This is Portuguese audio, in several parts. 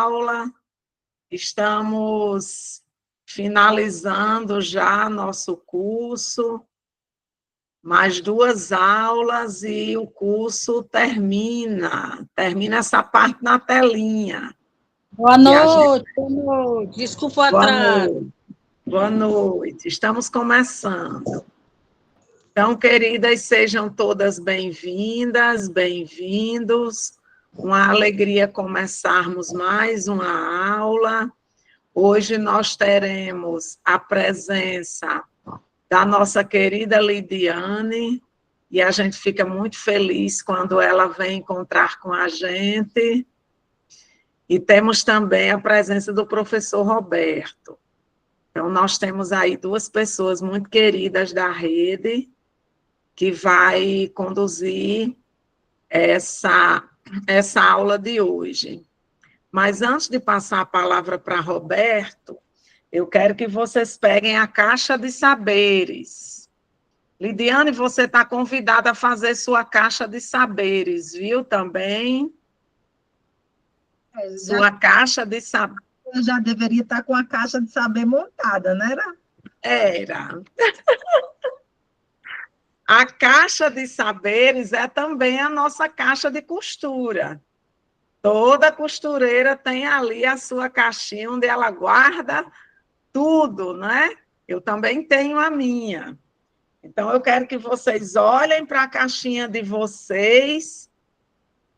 aula. Estamos finalizando já nosso curso. Mais 2 aulas e o curso termina. Termina essa parte na telinha. Boa noite, boa noite. Desculpa o atraso. Boa noite. Estamos começando. Então, queridas, sejam todas bem-vindas, bem-vindos. Uma alegria começarmos mais uma aula. Hoje nós teremos a presença da nossa querida Lidiane, e a gente fica muito feliz quando ela vem encontrar com a gente. E temos também a presença do professor Roberto. Então, nós temos aí 2 pessoas muito queridas da rede que vai conduzir essa aula de hoje. Mas antes de passar a palavra para Roberto, eu quero que vocês peguem a caixa de saberes. Lidiane, você está convidada a fazer sua caixa de saberes, viu, também? Sua caixa de saberes. Eu já deveria estar com a caixa de saber montada, não era? Era. A caixa de saberes é também a nossa caixa de costura. Toda costureira tem ali a sua caixinha onde ela guarda tudo, né? Eu também tenho a minha. Então, eu quero que vocês olhem para a caixinha de vocês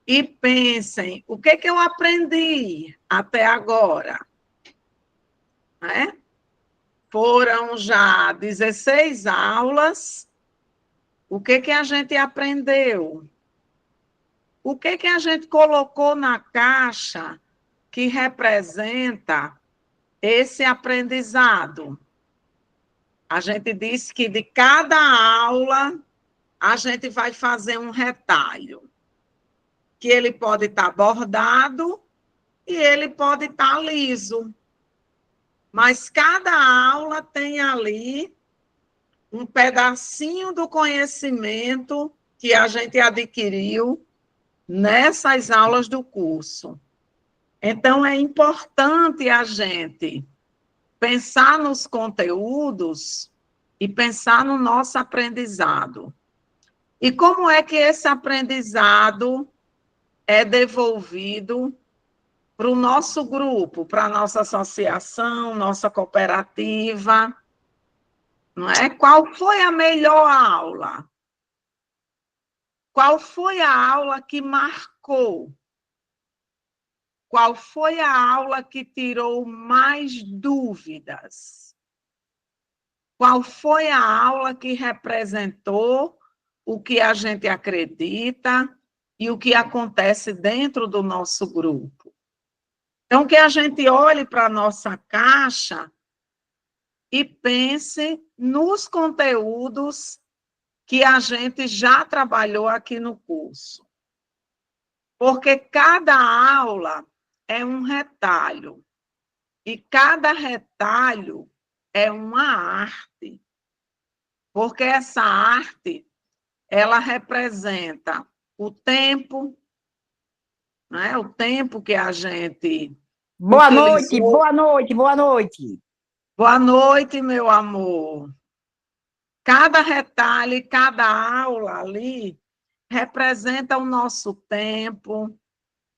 e pensem, o que eu aprendi até agora? Né? Foram já 16 aulas. O que a gente aprendeu? O que a gente colocou na caixa que representa esse aprendizado? A gente disse que de cada aula a gente vai fazer um retalho, que ele pode estar bordado e ele pode estar liso. Mas cada aula tem ali um pedacinho do conhecimento que a gente adquiriu nessas aulas do curso. Então, é importante a gente pensar nos conteúdos e pensar no nosso aprendizado. E como é que esse aprendizado é devolvido para o nosso grupo, para a nossa associação, nossa cooperativa? Não é? Qual foi a melhor aula? Qual foi a aula que marcou? Qual foi a aula que tirou mais dúvidas? Qual foi a aula que representou o que a gente acredita e o que acontece dentro do nosso grupo? Então, que a gente olhe para a nossa caixa e pense nos conteúdos que a gente já trabalhou aqui no curso. Porque cada aula é um retalho, e cada retalho é uma arte, porque essa arte, ela representa o tempo, né? O tempo que a gente Boa noite, utilizou. boa noite, boa noite. Boa noite, meu amor. Cada retalho e cada aula ali representa o nosso tempo,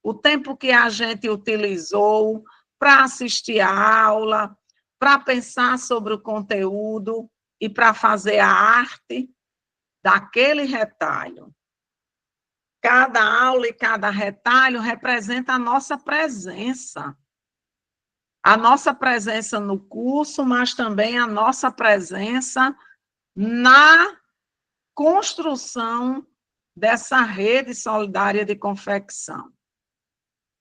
o tempo que a gente utilizou para assistir a aula, para pensar sobre o conteúdo e para fazer a arte daquele retalho. Cada aula e cada retalho representa a nossa presença. A nossa presença no curso, mas também a nossa presença na construção dessa rede solidária de confecção.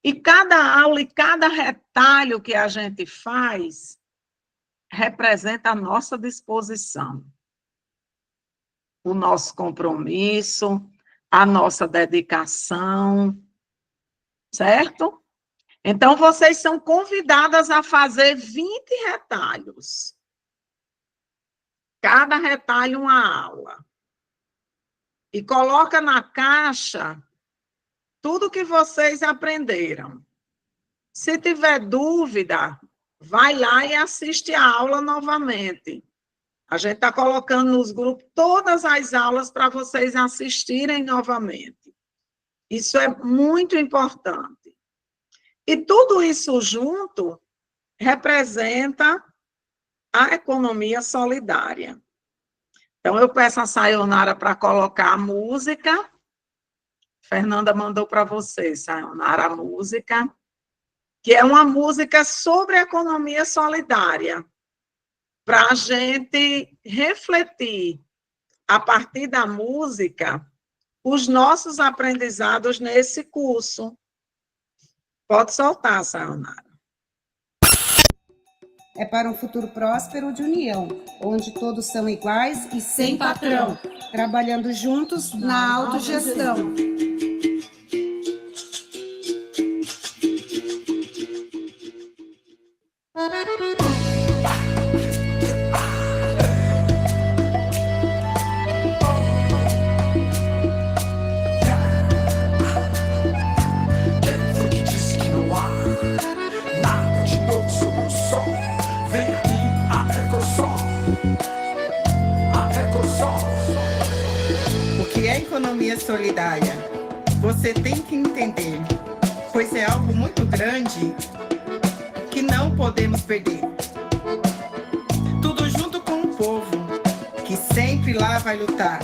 E cada aula e cada retalho que a gente faz representa a nossa disposição, o nosso compromisso, a nossa dedicação, certo? Então, vocês são convidadas a fazer 20 retalhos. Cada retalho uma aula. E coloca na caixa tudo que vocês aprenderam. Se tiver dúvida, vai lá e assiste a aula novamente. A gente está colocando nos grupos todas as aulas para vocês assistirem novamente. Isso é muito importante. E tudo isso junto representa a economia solidária. Então, eu peço a Sayonara para colocar a música. Fernanda mandou para vocês, Sayonara, a música, que é uma música sobre a economia solidária, para a gente refletir, a partir da música, os nossos aprendizados nesse curso. Pode soltar, Sayonara. É para um futuro próspero de união, onde todos são iguais e sem patrão, trabalhando juntos na autogestão. Economia solidária, você tem que entender, pois é algo muito grande que não podemos perder. Tudo junto com o povo, que sempre lá vai lutar,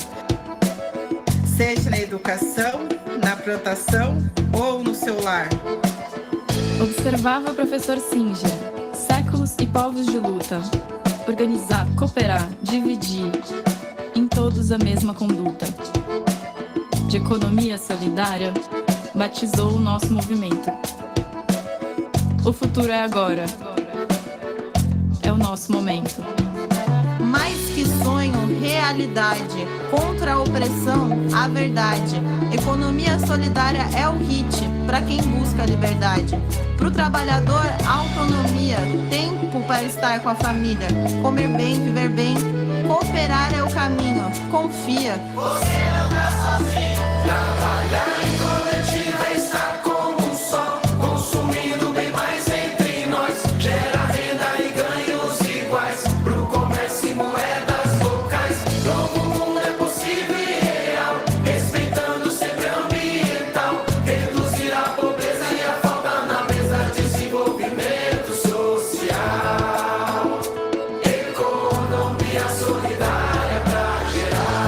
seja na educação, na plantação ou no seu lar. Observava o professor Singer, séculos e povos de luta, organizar, cooperar, dividir, em todos a mesma conduta. De economia solidária, batizou o nosso movimento. O futuro é agora. É o nosso momento. Mais que sonho, realidade. Contra a opressão, a verdade. Economia solidária é o hit para quem busca liberdade. Pro trabalhador, autonomia. Tempo para estar com a família. Comer bem, viver bem. Cooperar é o caminho. Confia. Você não tá sozinho. Trabalhar em coletivo é estar como um só. Consumindo bem mais entre nós. Gera renda e ganhos iguais. Pro comércio e moedas locais. Novo mundo é possível e real. Respeitando sempre ambiental. Reduzir a pobreza e a falta na mesa. Desenvolvimento social. Economia solidária pra geral.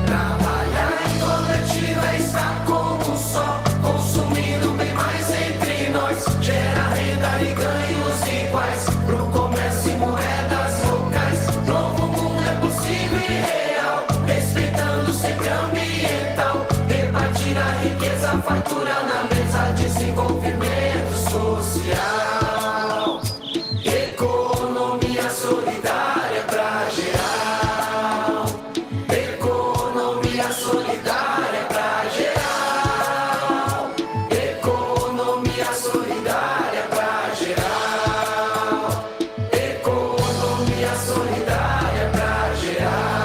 Trabalhar em coletivo é estar como um só. Consumindo bem mais entre nós. Gera renda e ganhos iguais. Pro comércio e moedas locais. Novo mundo é possível e real. Respeitando sempre ambiental. Repartir a riqueza, fartura na mesa. Desenvolvimento social. Economia solidária pra geral. Economia solidária pra geral. Economia solidária pra geral. Economia solidária pra geral.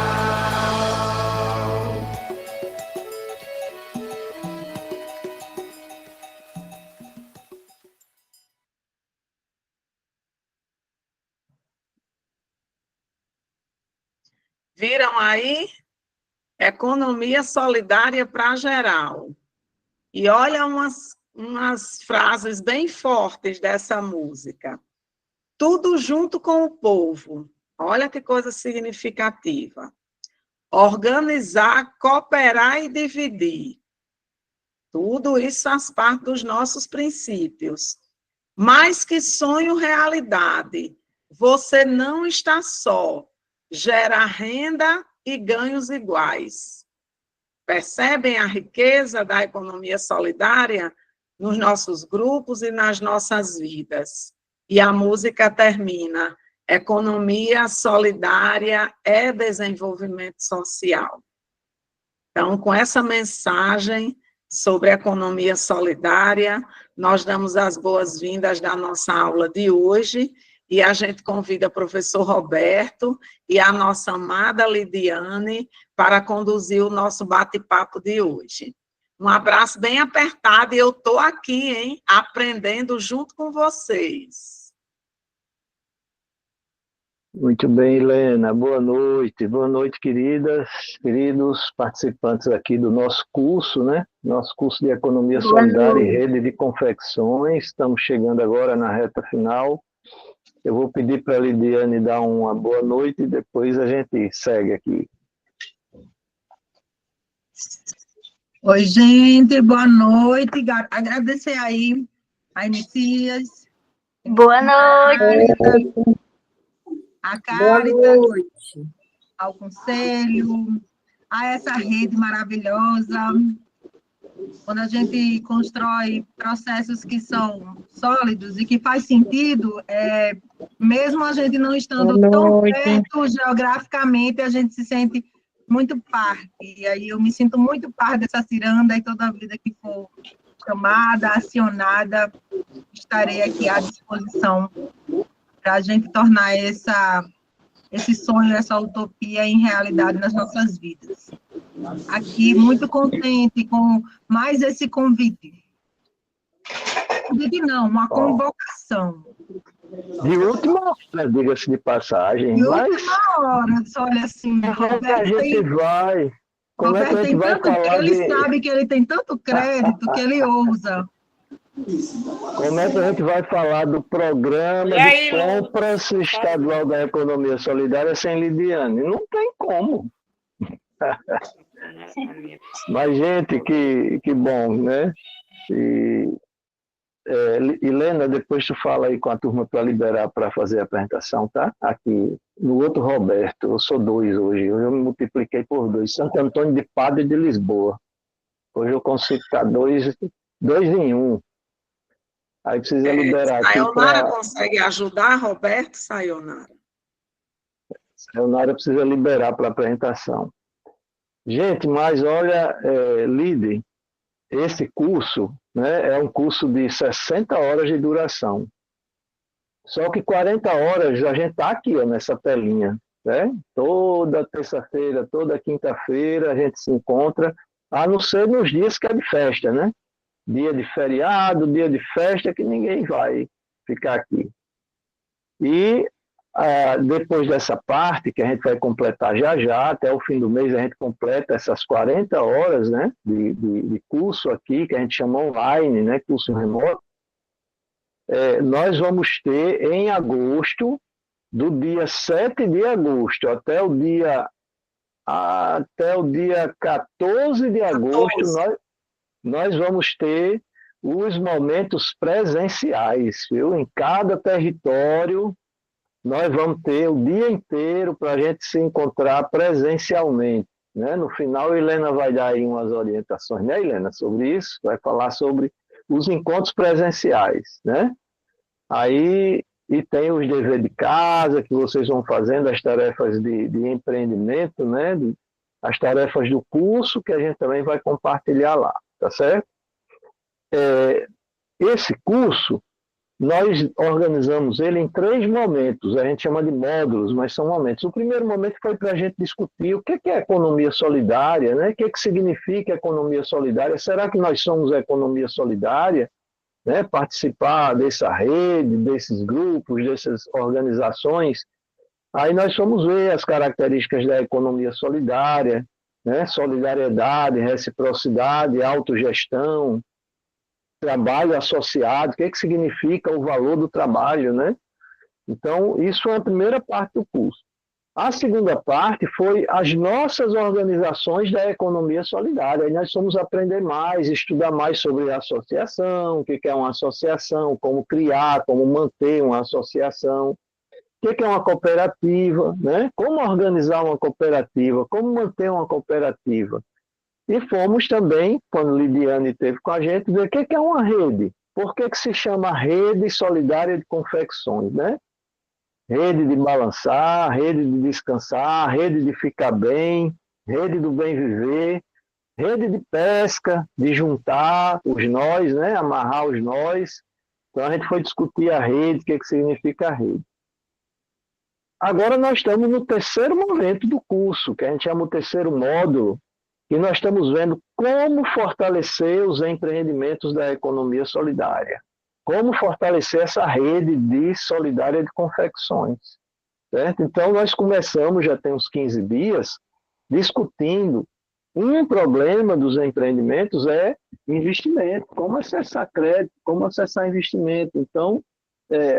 Viram aí? Economia solidária para geral. E olha umas frases bem fortes dessa música. Tudo junto com o povo. Olha que coisa significativa. Organizar, cooperar e dividir. Tudo isso faz parte dos nossos princípios. Mais que sonho, realidade. Você não está só. Gera renda e ganhos iguais. Percebem a riqueza da economia solidária nos nossos grupos e nas nossas vidas? E a música termina: economia solidária é desenvolvimento social. Então, com essa mensagem sobre economia solidária, nós damos as boas-vindas da nossa aula de hoje. E a gente convida o professor Roberto e a nossa amada Lidiane para conduzir o nosso bate-papo de hoje. Um abraço bem apertado e eu estou aqui, hein, aprendendo junto com vocês. Muito bem, Helena. Boa noite. Boa noite, queridas, queridos participantes aqui do nosso curso, né? Nosso curso de Economia Solidária e Rede de Confecções. Estamos chegando agora na reta final. Eu vou pedir para a Lidiane dar uma boa noite e depois a gente segue aqui. Oi, gente, boa noite. Agradecer aí a Messias. Boa noite. A Cáritas, ao Conselho, a essa rede maravilhosa. Quando a gente constrói processos que são sólidos e que faz sentido, mesmo a gente não estando tão perto geograficamente, a gente se sente muito parte. E aí eu me sinto muito parte dessa ciranda, e toda a vida que for chamada, acionada, estarei aqui à disposição para a gente tornar esse sonho, essa utopia em realidade nas nossas vidas. Aqui, muito contente com mais esse convite. Convite não, uma convocação. De última hora, diga-se de passagem. De última hora, olha assim, Como é que a gente vai? Como é que a gente vai falar ele sabe que ele tem tanto crédito que ele ousa. Como é que a gente vai falar do programa de compras estadual da economia solidária sem Lidiane? Não tem como. Mas, gente, que bom, né? Helena, depois tu fala aí com a turma para liberar para fazer a apresentação, tá? Aqui, no outro Roberto, eu sou 2 hoje, eu me multipliquei por 2, Santo Antônio de Padre de Lisboa. Hoje eu consigo estar 2 em 1. Aí precisa liberar aqui. Sayonara consegue ajudar, Roberto? Sayonara precisa liberar para a apresentação. Gente, mas olha, Lide, esse curso, né, é um curso de 60 horas de duração. Só que 40 horas a gente está aqui, ó, nessa telinha. Né? Toda terça-feira, toda quinta-feira a gente se encontra, a não ser nos dias que é de festa, né? Dia de feriado, dia de festa, que ninguém vai ficar aqui. E depois dessa parte, que a gente vai completar já, até o fim do mês a gente completa essas 40 horas, né, de curso aqui, que a gente chama online, né, curso remoto, nós vamos ter em agosto, do dia 7 de agosto até o dia 14 de agosto, nós vamos ter os momentos presenciais, viu? Em cada território, nós vamos ter o dia inteiro para a gente se encontrar presencialmente. Né? No final, a Helena vai dar aí umas orientações, né, Helena, sobre isso, vai falar sobre os encontros presenciais. Né? Aí, e tem os deveres de casa, que vocês vão fazendo, as tarefas de empreendimento, né? As tarefas do curso, que a gente também vai compartilhar lá. Tá certo? Esse curso, nós organizamos ele em 3 momentos, a gente chama de módulos, mas são momentos. O primeiro momento foi para a gente discutir o que é economia solidária, né? O que significa economia solidária, será que nós somos a economia solidária? Né? Participar dessa rede, desses grupos, dessas organizações. Aí nós fomos ver as características da economia solidária, né? Solidariedade, reciprocidade, autogestão, trabalho associado, o que significa o valor do trabalho, né? Então, isso é a primeira parte do curso. A segunda parte foi as nossas organizações da economia solidária. Aí nós fomos aprender mais, estudar mais sobre a associação, o que é uma associação, como criar, como manter uma associação, o que é uma cooperativa, né? Como organizar uma cooperativa, como manter uma cooperativa. E fomos também, quando Lidiane esteve com a gente, ver o que é uma rede. Por que se chama Rede Solidária de Confecções, né? Rede de balançar, rede de descansar, rede de ficar bem, rede do bem viver, rede de pesca, de juntar os nós, né? Amarrar os nós. Então a gente foi discutir a rede, o que significa a rede. Agora nós estamos no terceiro momento do curso, que a gente chama o terceiro módulo, que nós estamos vendo como fortalecer os empreendimentos da economia solidária, como fortalecer essa rede de solidária de confecções. Certo? Então, nós começamos, já tem uns 15 dias, discutindo um problema dos empreendimentos é investimento, como acessar crédito, como acessar investimento. Então,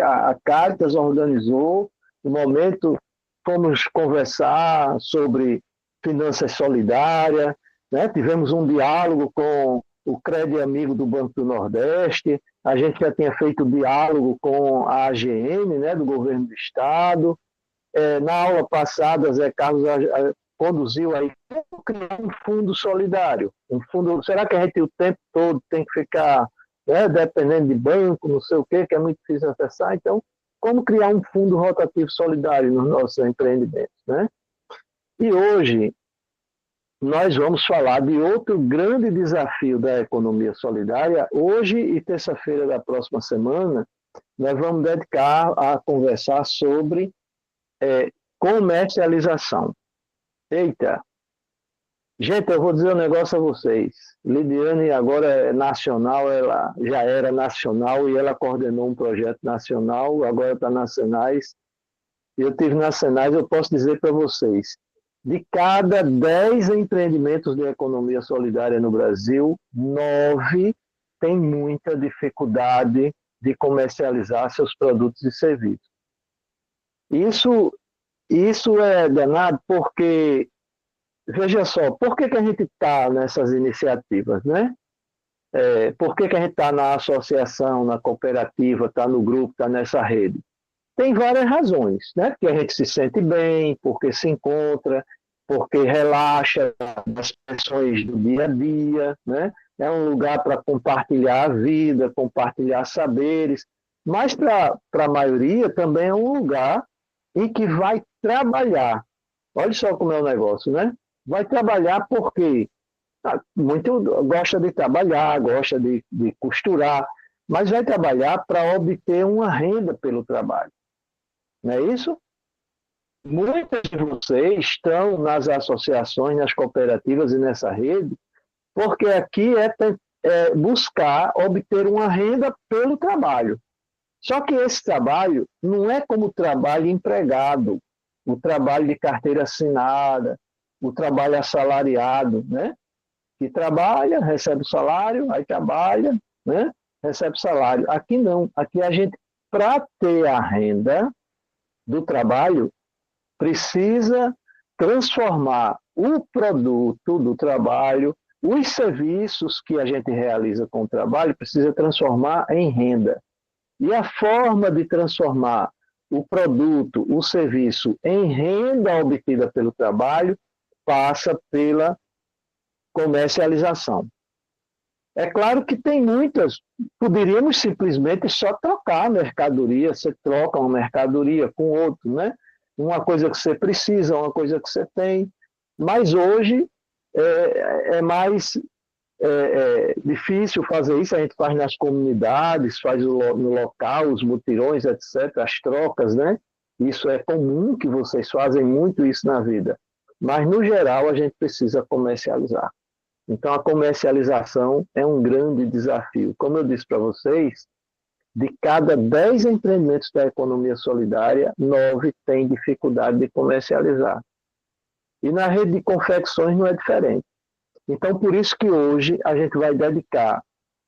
a Caritas organizou, no momento, fomos conversar sobre finanças solidárias, né? Tivemos um diálogo com o Crédito Amigo do Banco do Nordeste, a gente já tinha feito diálogo com a AGM, né, do Governo do Estado. Na aula passada, Zé Carlos conduziu aí como criar um fundo solidário. Será que a gente o tempo todo tem que ficar, né, dependendo de banco, não sei o quê, que é muito difícil acessar? Então, como criar um fundo rotativo solidário nos nossos empreendimentos, né? E hoje nós vamos falar de outro grande desafio da economia solidária. Hoje e terça-feira da próxima semana, nós vamos dedicar a conversar sobre comercialização. Eita! Gente, eu vou dizer um negócio a vocês. Lidiane agora é nacional, ela já era nacional e ela coordenou um projeto nacional, agora está nas Senais. Eu tive nas Senais, eu posso dizer para vocês, de cada 10 empreendimentos de economia solidária no Brasil, 9 têm muita dificuldade de comercializar seus produtos e serviços. Isso é danado porque, veja só, por que a gente está nessas iniciativas, né? Por que a gente está na associação, na cooperativa, está no grupo, está nessa rede? Tem várias razões, né? Porque a gente se sente bem, porque se encontra, porque relaxa das pressões do dia a dia, né? É um lugar para compartilhar a vida, compartilhar saberes, mas para a maioria também é um lugar em que vai trabalhar. Olha só como é o negócio, né? Vai trabalhar porque muito gosta de trabalhar, gosta de costurar, mas vai trabalhar para obter uma renda pelo trabalho. Não é isso? Muitos de vocês estão nas associações, nas cooperativas e nessa rede, porque aqui é buscar obter uma renda pelo trabalho. Só que esse trabalho não é como o trabalho empregado, o trabalho de carteira assinada, o trabalho assalariado, né? Que trabalha, recebe o salário, aí trabalha, né? Recebe o salário. Aqui não. Aqui a gente, para ter a renda do trabalho, precisa transformar o produto do trabalho, os serviços que a gente realiza com o trabalho, precisa transformar em renda. E a forma de transformar o produto, o serviço em renda obtida pelo trabalho passa pela comercialização. É claro que tem muitas, poderíamos simplesmente só trocar a mercadoria, você troca uma mercadoria com outra, né? Uma coisa que você precisa, uma coisa que você tem, mas hoje é mais difícil fazer isso, a gente faz nas comunidades, faz no local, os mutirões, etc., as trocas, né? Isso é comum que vocês fazem muito isso na vida, mas no geral a gente precisa comercializar. Então a comercialização é um grande desafio. Como eu disse para vocês, de cada 10 empreendimentos da economia solidária, 9 têm dificuldade de comercializar. E na rede de confecções não é diferente. Então, por isso que hoje a gente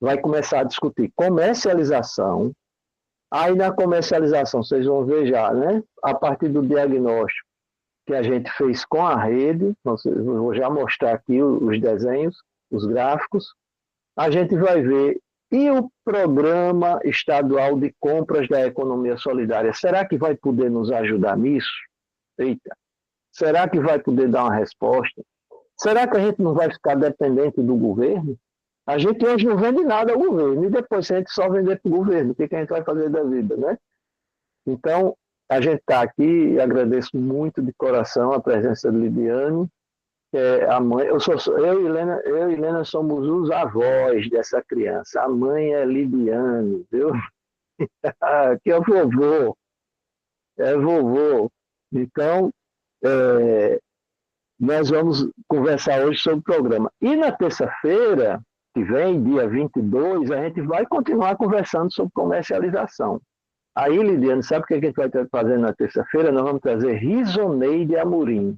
vai começar a discutir comercialização. Aí na comercialização, vocês vão ver já, né? A partir do diagnóstico que a gente fez com a rede, eu vou já mostrar aqui os desenhos, os gráficos, a gente vai ver, e o Programa Estadual de Compras da Economia Solidária, será que vai poder nos ajudar nisso? Eita, será que vai poder dar uma resposta? Será que a gente não vai ficar dependente do governo? A gente hoje não vende nada ao governo, e depois, se a gente só vender para o governo, o que a gente vai fazer da vida, né? Então, a gente está aqui e agradeço muito de coração a presença de Lidiane, a mãe. Eu e Helena somos os avós dessa criança. A mãe é Lidiane, viu? Aqui é o vovô. É vovô. Então, nós vamos conversar hoje sobre o programa. E na terça-feira, que vem, dia 22, a gente vai continuar conversando sobre comercialização. Aí, Lidiane, sabe o que a gente vai fazer na terça-feira? Nós vamos trazer Rizoneide Amorim.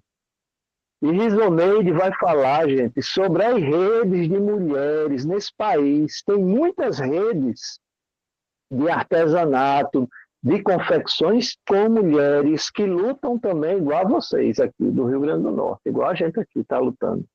E Rizoneide vai falar, gente, sobre as redes de mulheres nesse país. Tem muitas redes de artesanato, de confecções com mulheres que lutam também igual a vocês aqui do Rio Grande do Norte, igual a gente aqui está lutando,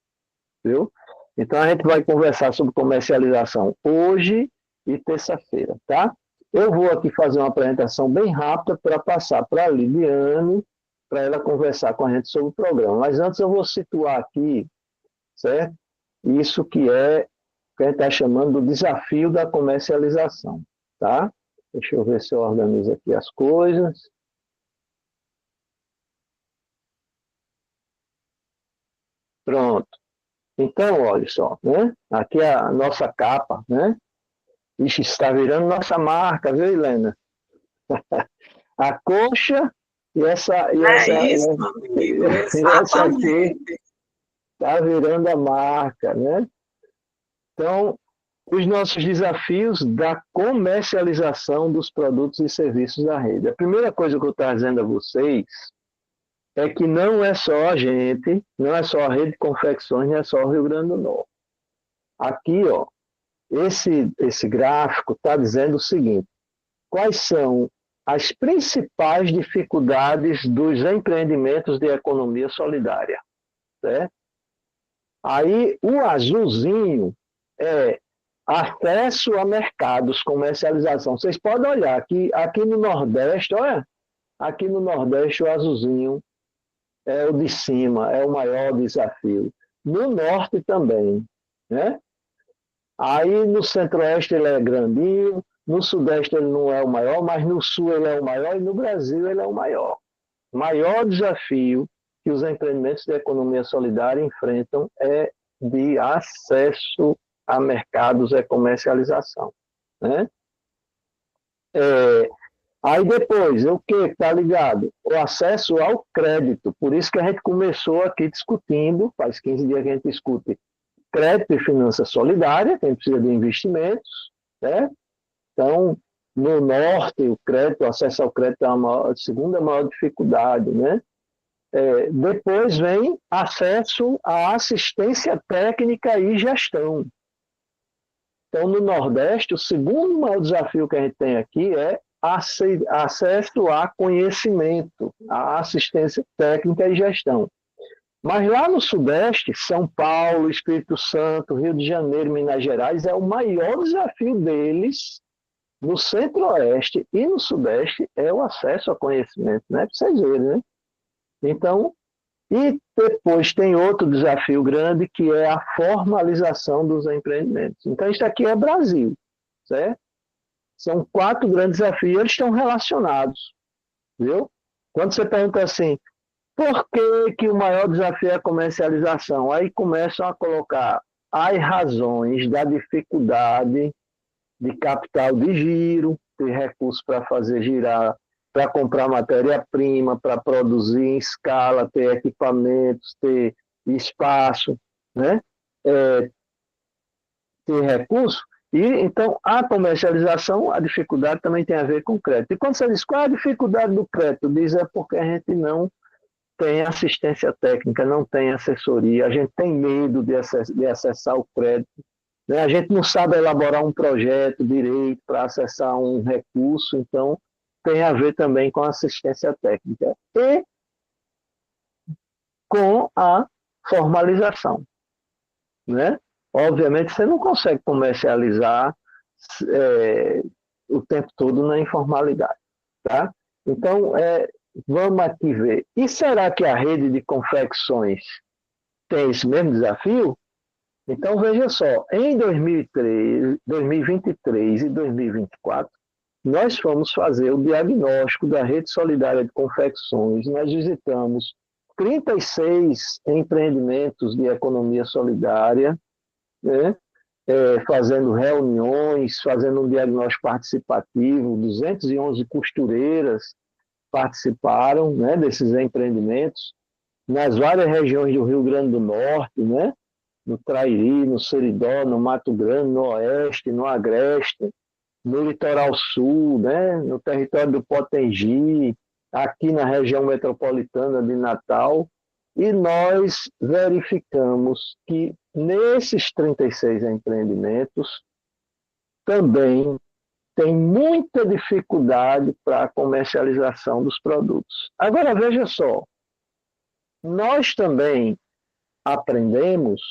viu? Então a gente vai conversar sobre comercialização hoje e terça-feira, tá? Eu vou aqui fazer uma apresentação bem rápida para passar para a Lidiane, para ela conversar com a gente sobre o programa. Mas antes eu vou situar aqui, certo? Isso que a gente está chamando do desafio da comercialização, tá? Deixa eu ver se eu organizo aqui as coisas. Pronto. Então, olha só, né? Aqui é a nossa capa, né? Ixi, está virando nossa marca, viu, Helena? A coxa e essa... Isso, amigo, essa aqui está virando a marca, né? Então, os nossos desafios da comercialização dos produtos e serviços da rede. A primeira coisa que eu estou dizendo a vocês é que não é só a gente, não é só a Rede de Confecções, não é só o Rio Grande do Norte. Aqui, ó, esse gráfico está dizendo o seguinte: quais são as principais dificuldades dos empreendimentos de economia solidária, certo? Aí, o azulzinho é acesso a mercados, comercialização. Vocês podem olhar aqui no Nordeste, olha, aqui no Nordeste o azulzinho é o de cima, é o maior desafio. No Norte também, né? Aí no Centro-Oeste ele é grandinho, no Sudeste ele não é o maior, mas no Sul ele é o maior e no Brasil ele é o maior. O maior desafio que os empreendimentos de economia solidária enfrentam é de acesso a mercados e comercialização, né? Aí depois, o que está ligado? O acesso ao crédito. Por isso que a gente começou aqui discutindo, faz 15 dias que a gente discute crédito e finança solidária, que a gente precisa de investimentos, né? Então, no Norte, o acesso ao crédito é a segunda maior dificuldade, né? Depois vem acesso à assistência técnica e gestão. Então, no Nordeste, o segundo maior desafio que a gente tem aqui é acesso a conhecimento, a assistência técnica e gestão. Mas lá no Sudeste, São Paulo, Espírito Santo, Rio de Janeiro, Minas Gerais, é o maior desafio deles. No Centro-Oeste e no Sudeste é o acesso a conhecimento, né? Para vocês verem, né? Então, e depois tem outro desafio grande, que é a formalização dos empreendimentos. Então, isso aqui é Brasil, certo? São 4 grandes desafios, eles estão relacionados, viu? Quando você pergunta assim, por que o maior desafio é a comercialização? Aí começam a colocar as razões da dificuldade de capital de giro, ter recursos para fazer girar, para comprar matéria-prima, para produzir em escala, ter equipamentos, ter espaço, né? Ter recurso. E, então, a comercialização, a dificuldade também tem a ver com crédito. E quando você diz qual é a dificuldade do crédito, diz é porque a gente não tem assistência técnica, não tem assessoria, a gente tem medo de acessar o crédito, né? A gente não sabe elaborar um projeto direito para acessar um recurso, então tem a ver também com a assistência técnica e com a formalização, né? Obviamente, você não consegue comercializar o tempo todo na informalidade, tá? Então, vamos aqui ver. E será que a rede de confecções tem esse mesmo desafio? Então, veja só, em 2023 e 2024, nós fomos fazer o diagnóstico da Rede Solidária de Confecções. Nós visitamos 36 empreendimentos de economia solidária, né? Fazendo reuniões, fazendo um diagnóstico participativo, 211 costureiras participaram, né, desses empreendimentos, nas várias regiões do Rio Grande do Norte, né? No Trairi, no Seridó, no Mato Grande, no Oeste, no Agreste, no Litoral Sul, né? No território do Potengi, aqui na região metropolitana de Natal, e nós verificamos que nesses 36 empreendimentos também tem muita dificuldade para a comercialização dos produtos. Agora, veja só, nós também aprendemos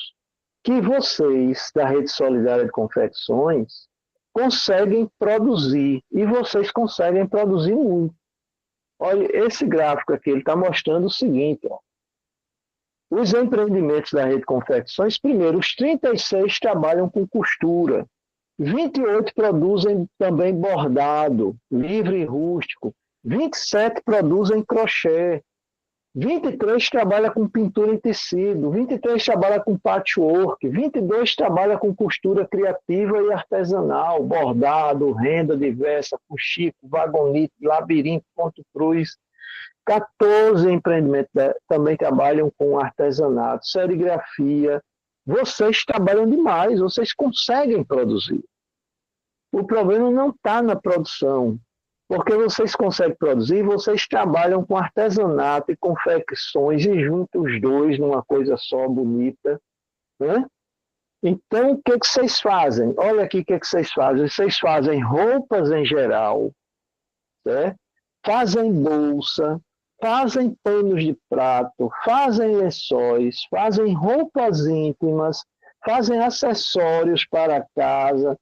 que vocês, da Rede Solidária de Confecções, conseguem produzir, e vocês conseguem produzir muito. Olha, esse gráfico aqui, ele está mostrando o seguinte, ó. Os empreendimentos da Rede Confecções, primeiro, os 36 trabalham com costura, 28 produzem também bordado, livre e rústico, 27 produzem crochê, 23 trabalha com pintura em tecido, 23 trabalha com patchwork, 22 trabalha com costura criativa e artesanal, bordado, renda diversa, fuxico, vagonite, labirinto, ponto cruz. 14 empreendimentos também trabalham com artesanato, serigrafia. Vocês trabalham demais, vocês conseguem produzir. O problema não está na produção, porque vocês conseguem produzir, vocês trabalham com artesanato e confecções e juntam os dois numa coisa só bonita, né? Então, o que vocês fazem? Olha aqui o que vocês fazem. Vocês fazem roupas em geral, né? Fazem bolsa, fazem panos de prato, fazem lençóis, fazem roupas íntimas, fazem acessórios para casa,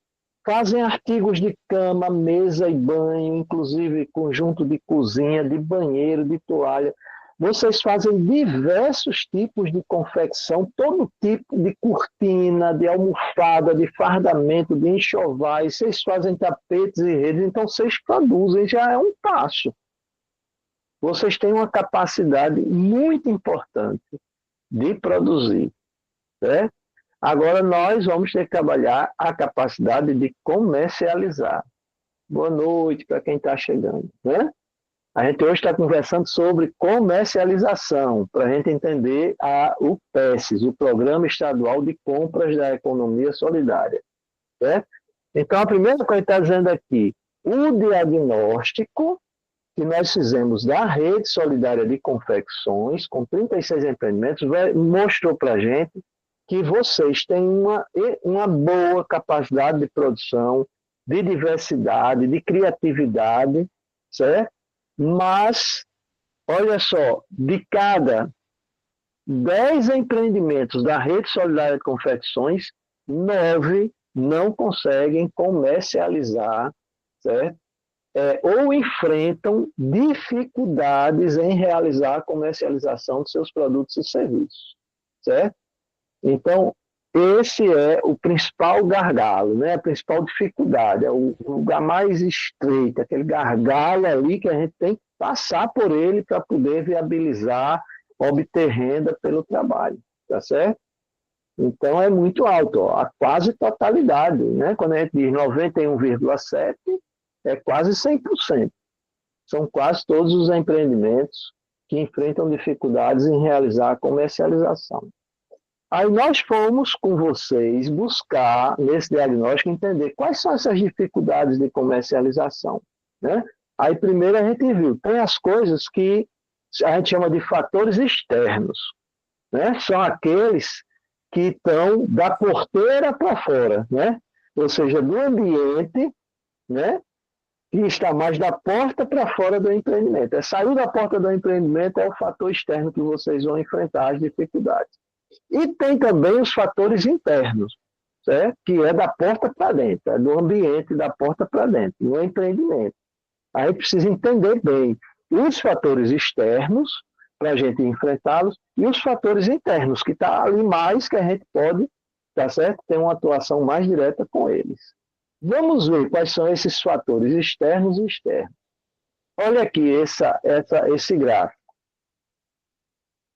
fazem artigos de cama, mesa e banho, inclusive conjunto de cozinha, de banheiro, de toalha. Vocês fazem diversos tipos de confecção, todo tipo de cortina, de almofada, de fardamento, de enxovais. Vocês fazem tapetes e redes, então vocês produzem, já é um passo. Vocês têm uma capacidade muito importante de produzir, né? Agora nós vamos ter que trabalhar a capacidade de comercializar. Boa noite para quem está chegando, né? A gente hoje está conversando sobre comercialização, para a gente entender o PESES, o Programa Estadual de Compras da Economia Solidária, né? Então, a primeira coisa que está dizendo aqui, o diagnóstico que nós fizemos da Rede Solidária de Confecções, com 36 empreendimentos, mostrou para a gente que vocês têm uma boa capacidade de produção, de diversidade, de criatividade, certo? Mas, olha só, de cada 10 empreendimentos da Rede Solidária de Confecções, 9 não conseguem comercializar, certo? Ou enfrentam dificuldades em realizar a comercialização de seus produtos e serviços, certo? Então, esse é o principal gargalo, né? A principal dificuldade, é o lugar mais estreito, aquele gargalo ali que a gente tem que passar por ele para poder viabilizar, obter renda pelo trabalho, tá certo? Então, é muito alto, ó, a quase totalidade, né? Quando a gente diz 91,7%, é quase 100%. São quase todos os empreendimentos que enfrentam dificuldades em realizar a comercialização. Aí nós fomos com vocês buscar, nesse diagnóstico, entender quais são essas dificuldades de comercialização, né? Aí primeiro a gente viu, tem as coisas que a gente chama de fatores externos, né? São aqueles que estão da porteira para fora, né? Ou seja, do ambiente, né? Que está mais da porta para fora do empreendimento. Sair da porta do empreendimento é o fator externo que vocês vão enfrentar as dificuldades. E tem também os fatores internos, certo? Que é da porta para dentro, é do ambiente da porta para dentro, no empreendimento. Aí precisa entender bem os fatores externos, para a gente enfrentá-los, e os fatores internos, que está ali mais que a gente pode, tá certo? Ter uma atuação mais direta com eles. Vamos ver quais são esses fatores externos e externos. Olha aqui esse gráfico.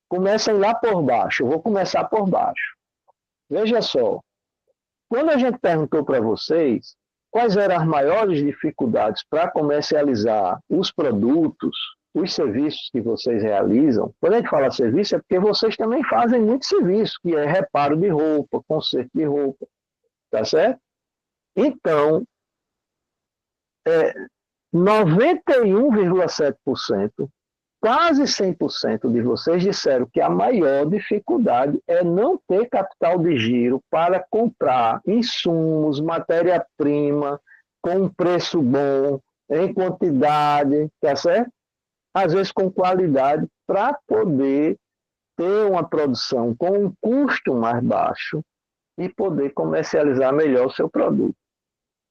Comecem lá por baixo, eu vou começar por baixo. Veja só, quando a gente perguntou para vocês quais eram as maiores dificuldades para comercializar os produtos, os serviços que vocês realizam, quando a gente fala serviço, é porque vocês também fazem muito serviço, que é reparo de roupa, conserto de roupa, tá certo? Então, 91,7%, quase 100% de vocês disseram que a maior dificuldade é não ter capital de giro para comprar insumos, matéria-prima, com um preço bom, em quantidade, tá certo? Às vezes com qualidade, para poder ter uma produção com um custo mais baixo e poder comercializar melhor o seu produto.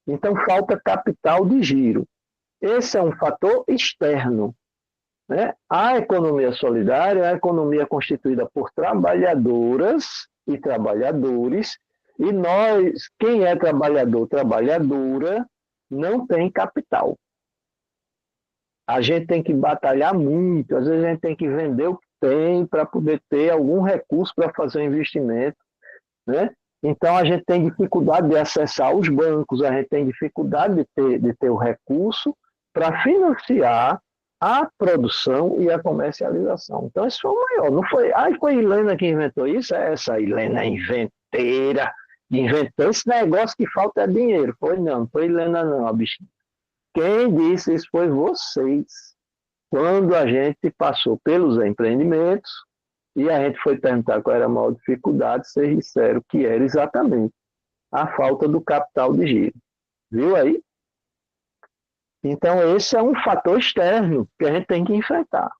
Então, falta capital de giro. Esse é um fator externo, né? A economia solidária é a economia constituída por trabalhadoras e trabalhadores, e nós, quem é trabalhador, trabalhadora, não tem capital. A gente tem que batalhar muito, às vezes a gente tem que vender o que tem para poder ter algum recurso para fazer um investimento, né? Então a gente tem dificuldade de acessar os bancos, a gente tem dificuldade de ter o recurso para financiar a produção e a comercialização. Então esse foi o maior, não foi, foi a Helena que inventou isso, essa Helena inventeira, inventou esse negócio que falta é dinheiro. Não foi Helena não, a bichinha. Quem disse isso foi vocês. Quando a gente passou pelos empreendimentos e a gente foi perguntar qual era a maior dificuldade, vocês disseram que era exatamente a falta do capital de giro. Viu aí? Então esse é um fator externo que a gente tem que enfrentar.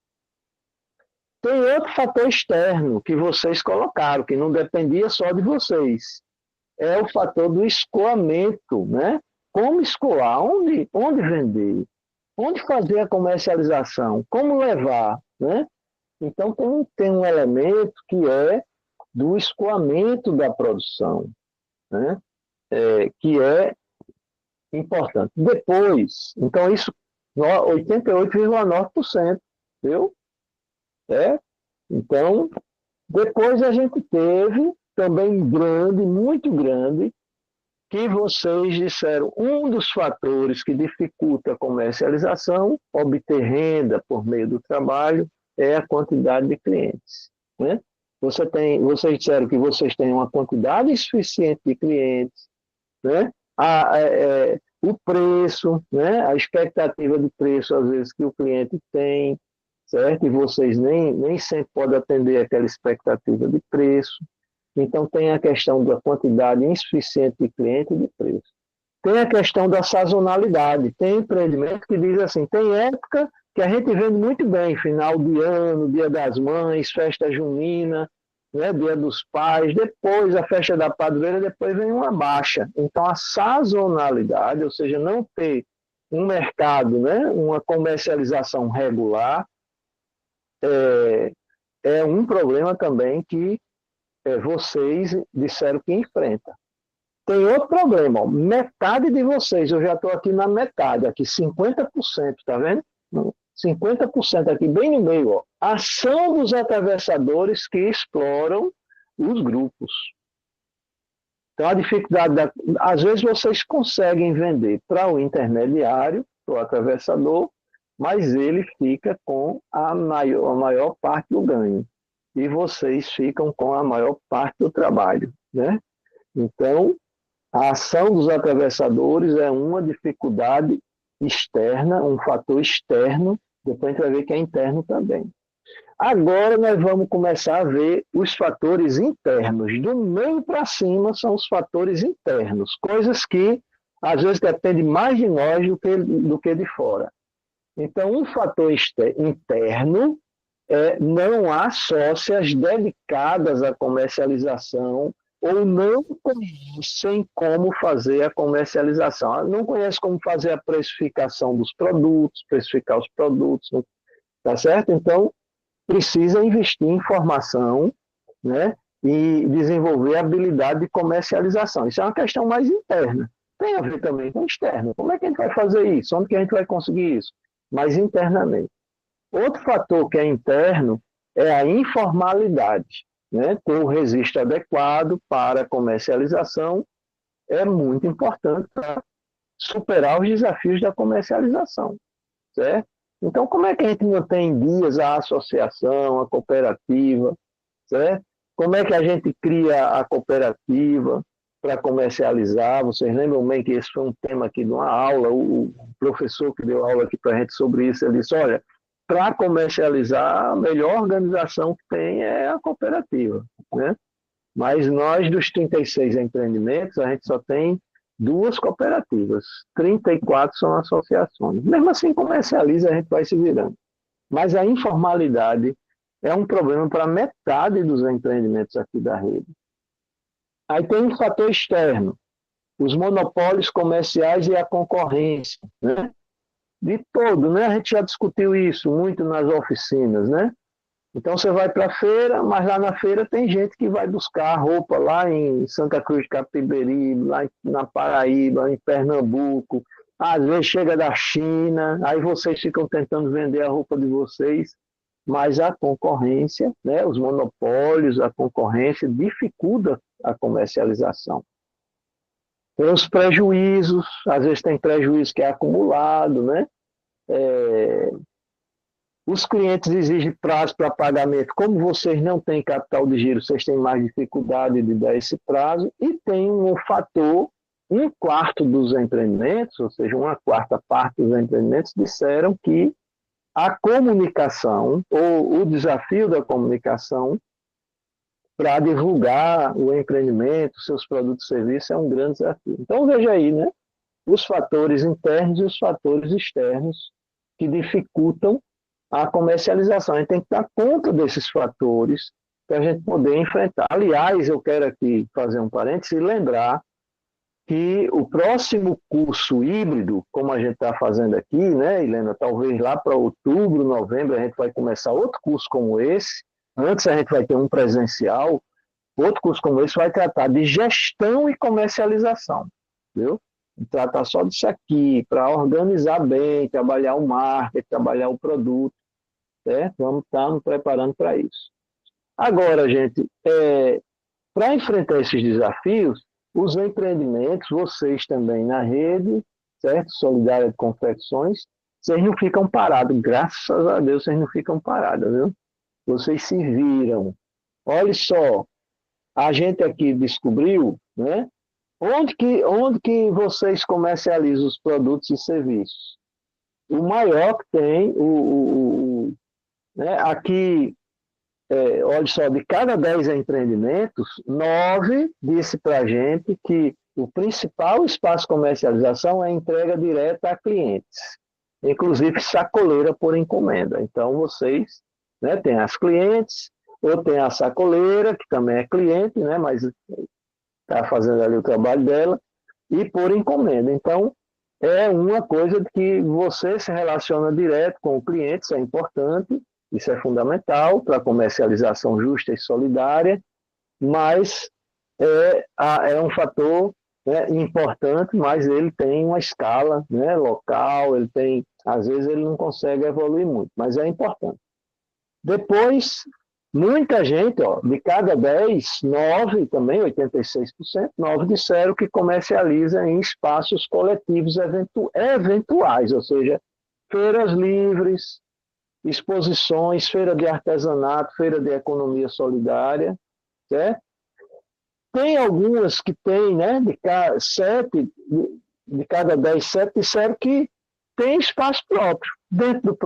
Tem outro fator externo que vocês colocaram, que não dependia só de vocês. É o fator do escoamento, né? Como escoar, onde vender, onde fazer a comercialização, como levar, né? Então tem um elemento que é do escoamento da produção, né? Que é importante. Depois, então isso, 88,9%, viu? Então, depois a gente teve também muito grande, que vocês disseram, um dos fatores que dificulta a comercialização, obter renda por meio do trabalho, é a quantidade de clientes, né? Vocês disseram que vocês têm uma quantidade insuficiente de clientes, né? O preço, né? A expectativa de preço, às vezes, que o cliente tem, certo? E vocês nem sempre podem atender aquela expectativa de preço. Então, tem a questão da quantidade insuficiente de cliente e de preço. Tem a questão da sazonalidade. Tem empreendimento que diz assim, tem época que a gente vende muito bem, final de ano, Dia das Mães, festa junina, né, Dia dos Pais, depois a festa da padroeira, depois vem uma baixa. Então, a sazonalidade, ou seja, não ter um mercado, né, uma comercialização regular, é um problema também que vocês disseram que enfrenta. Tem outro problema, ó, metade de vocês, eu já estou aqui na metade, aqui 50%, tá vendo? 50% aqui bem no meio, ó, ação dos atravessadores que exploram os grupos. Então a dificuldade, às vezes vocês conseguem vender para o intermediário, para o atravessador, mas ele fica com a maior parte do ganho. E vocês ficam com a maior parte do trabalho, né? Então, a ação dos atravessadores é uma dificuldade externa, um fator externo, depois a gente vai ver que é interno também. Agora nós vamos começar a ver os fatores internos. Do meio para cima são os fatores internos, coisas que às vezes dependem mais de nós do que de fora. Então, um fator interno não há sócias dedicadas à comercialização ou não conhecem como fazer a comercialização. Não conhecem como fazer a precificação dos produtos, precificar os produtos, tá certo? Então, precisa investir em formação, né, e desenvolver habilidade de comercialização. Isso é uma questão mais interna. Tem a ver também com externo. Como é que a gente vai fazer isso? Onde que a gente vai conseguir isso? Mas internamente. Outro fator que é interno é a informalidade, né? Ter o registro adequado para a comercialização é muito importante para superar os desafios da comercialização, certo? Então, como é que a gente mantém em dias a associação, a cooperativa, certo? Como é que a gente cria a cooperativa para comercializar? Vocês lembram bem que esse foi um tema aqui de uma aula, o professor que deu aula aqui para a gente sobre isso, ele disse, olha, para comercializar, a melhor organização que tem é a cooperativa, né? Mas nós, dos 36 empreendimentos, a gente só tem 2 cooperativas, 34 são associações. Mesmo assim, comercializa, a gente vai se virando. Mas a informalidade é um problema para metade dos empreendimentos aqui da rede. Aí tem um fator externo, os monopólios comerciais e a concorrência, né? De todo, né? A gente já discutiu isso muito nas oficinas, né? Então você vai para a feira, mas lá na feira tem gente que vai buscar roupa lá em Santa Cruz de Capiberibe, lá na Paraíba, em Pernambuco, às vezes chega da China, aí vocês ficam tentando vender a roupa de vocês, mas a concorrência, né, os monopólios, a concorrência dificulta a comercialização. Tem os prejuízos, às vezes tem prejuízo que é acumulado, né? Os clientes exigem prazo para pagamento. Como vocês não têm capital de giro, vocês têm mais dificuldade de dar esse prazo. E tem um fator, 1/4 dos empreendimentos, ou seja, 1/4 parte dos empreendimentos, disseram que a comunicação, ou o desafio da comunicação, para divulgar o empreendimento, seus produtos e serviços, é um grande desafio. Então, veja aí, né? Os fatores internos e os fatores externos que dificultam a comercialização. A gente tem que dar conta desses fatores para a gente poder enfrentar. Aliás, eu quero aqui fazer um parênteses e lembrar que o próximo curso híbrido, como a gente está fazendo aqui, né, Helena, talvez lá para outubro, novembro, a gente vai começar outro curso como esse. Antes a gente vai ter um presencial, outro curso como esse vai tratar de gestão e comercialização, viu? Tratar só disso aqui, para organizar bem, trabalhar o marketing, trabalhar o produto, certo? Vamos estar nos preparando para isso. Agora, gente, para enfrentar esses desafios, os empreendimentos, vocês também na rede, certo? Solidária de Confecções, vocês não ficam parados, graças a Deus vocês não ficam parados, viu? Vocês se viram. Olha só, a gente aqui descobriu, né? Onde que vocês comercializam os produtos e serviços? O maior que tem, né? Aqui, olha só, de cada 10 empreendimentos, 9 disse para a gente que o principal espaço de comercialização é a entrega direta a clientes, inclusive sacoleira por encomenda. Então, vocês, né, tem as clientes, ou tem a sacoleira, que também é cliente, né, mas está fazendo ali o trabalho dela, e por encomenda. Então, é uma coisa que você se relaciona direto com o cliente, isso é importante, isso é fundamental para a comercialização justa e solidária, mas é um fator, né, importante, mas ele tem uma escala, né, local, ele tem, às vezes ele não consegue evoluir muito, mas é importante. Depois, muita gente, ó, de cada 10, 9 também, 86%, 9 disseram que comercializa em espaços coletivos eventuais, ou seja, feiras livres, exposições, feira de artesanato, feira de economia solidária, certo? Tem algumas que tem, né, de cada 10, 7 disseram que tem espaço próprio, dentro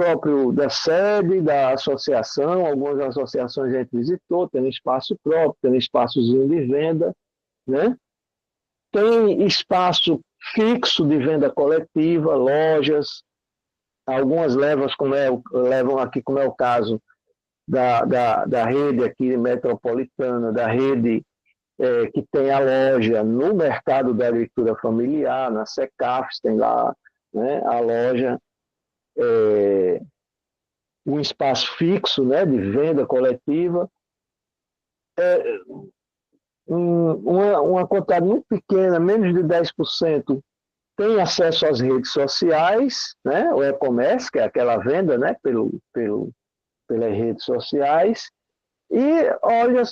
da sede, da associação, algumas associações a gente visitou, tem espaço próprio, tem espaçozinho de venda, né? Tem espaço fixo de venda coletiva, lojas, algumas levam aqui, como é o caso da rede aqui metropolitana, da rede que tem a loja no mercado da agricultura familiar, na Secafs, tem lá, né, a loja, um espaço fixo, né, de venda coletiva, uma quantidade muito pequena, menos de 10%, tem acesso às redes sociais, né, o e-commerce, que é aquela venda, né, pelas redes sociais, e olha,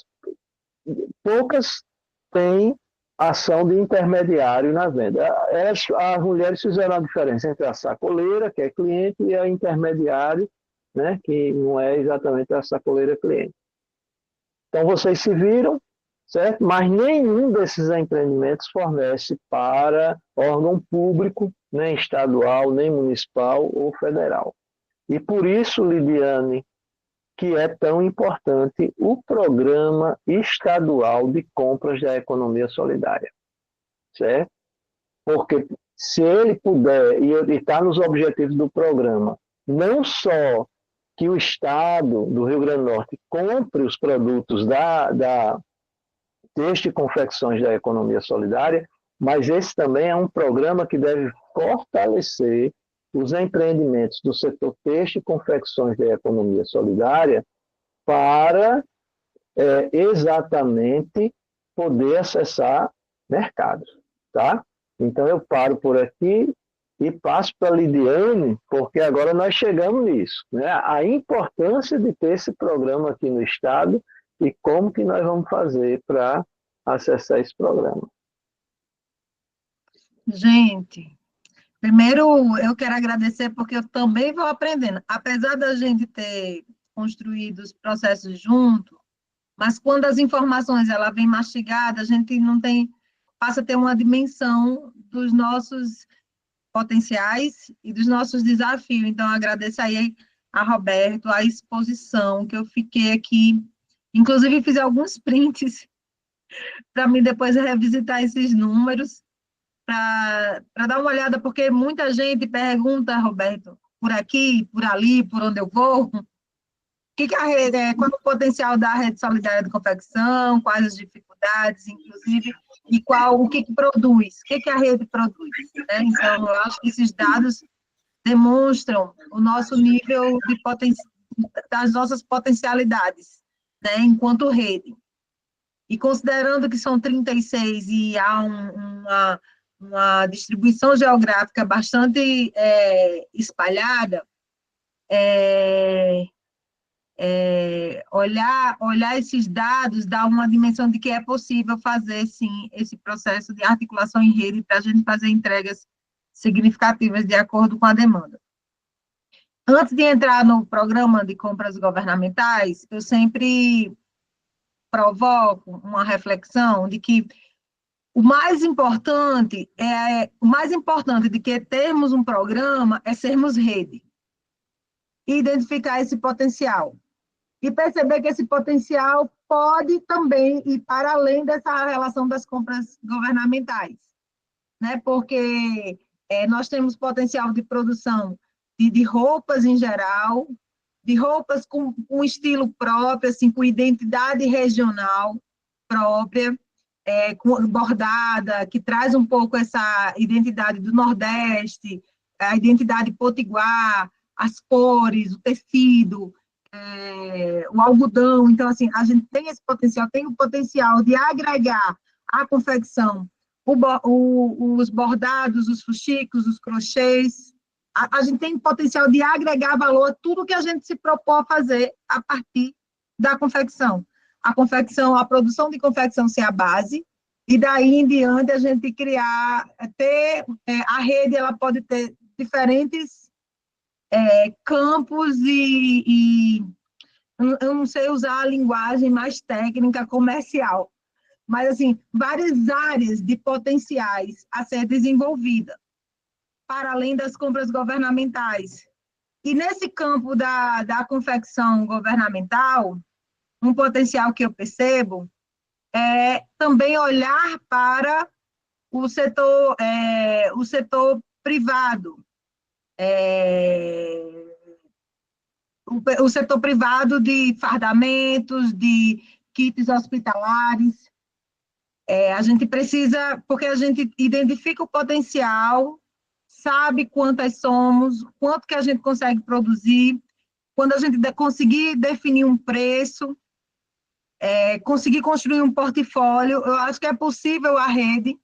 poucas têm ação de intermediário na venda. As mulheres fizeram a diferença entre a sacoleira, que é cliente, e a intermediário, né, que não é exatamente a sacoleira cliente. Então, vocês se viram, certo? Mas nenhum desses empreendimentos fornece para órgão público, nem estadual, nem municipal ou federal. E por isso, Lidiane, que é tão importante o Programa Estadual de Compras da Economia Solidária, certo? Porque se ele puder, e está nos objetivos do programa, não só que o Estado do Rio Grande do Norte compre os produtos da Têxtil e Confecções da Economia Solidária, mas esse também é um programa que deve fortalecer os empreendimentos do setor Têxtil e Confecções da Economia Solidária para exatamente poder acessar mercados, tá? Então eu paro por aqui e passo para a Lidiane, porque agora nós chegamos nisso, né? A importância de ter esse programa aqui no Estado e como que nós vamos fazer para acessar esse programa. Gente, primeiro eu quero agradecer porque eu também vou aprendendo. Apesar da gente ter construído os processos junto, mas quando as informações ela vem mastigada, a gente não tem, passa a ter uma dimensão dos nossos potenciais e dos nossos desafios. Então, agradeço aí a Roberto, a exposição que eu fiquei aqui, inclusive fiz alguns prints para mim depois revisitar esses números, para dar uma olhada, porque muita gente pergunta, Roberto, por aqui, por ali, por onde eu vou, qual é o potencial da rede solidária de confecção, quais as dificuldades, inclusive, e o que produz, o que a rede produz, né? Então, eu acho que esses dados demonstram o nosso nível das nossas potencialidades, né, enquanto rede. E considerando que são 36 e há uma distribuição geográfica bastante espalhada, olhar esses dados dá uma dimensão de que é possível fazer, sim, esse processo de articulação em rede para a gente fazer entregas significativas de acordo com a demanda. Antes de entrar no programa de compras governamentais, eu sempre provoco uma reflexão de que o mais importante de que termos um programa é sermos rede, e identificar esse potencial. E perceber que esse potencial pode também ir para além dessa relação das compras governamentais, né? Porque nós temos potencial de produção de roupas em geral, de roupas com um estilo próprio, assim, com identidade regional própria, com bordada, que traz um pouco essa identidade do Nordeste, a identidade potiguar, as cores, o tecido, o algodão. Então, assim, a gente tem esse potencial, tem o potencial de agregar à confecção os bordados, os fuxicos, os crochês. A gente tem o potencial de agregar valor a tudo que a gente se propõe a fazer a partir da confecção. A produção de confecção ser a base, e daí em diante a gente a rede ela pode ter diferentes campos e eu não sei usar a linguagem mais técnica comercial, mas assim, várias áreas de potenciais a ser desenvolvida, para além das compras governamentais. E nesse campo da confecção governamental, um potencial que eu percebo é também olhar para o setor privado, o setor privado de fardamentos, de kits hospitalares. A gente precisa, porque a gente identifica o potencial, sabe quantas somos, quanto que a gente consegue produzir, quando a gente conseguir definir um preço, conseguir construir um portfólio, eu acho que é possível a rede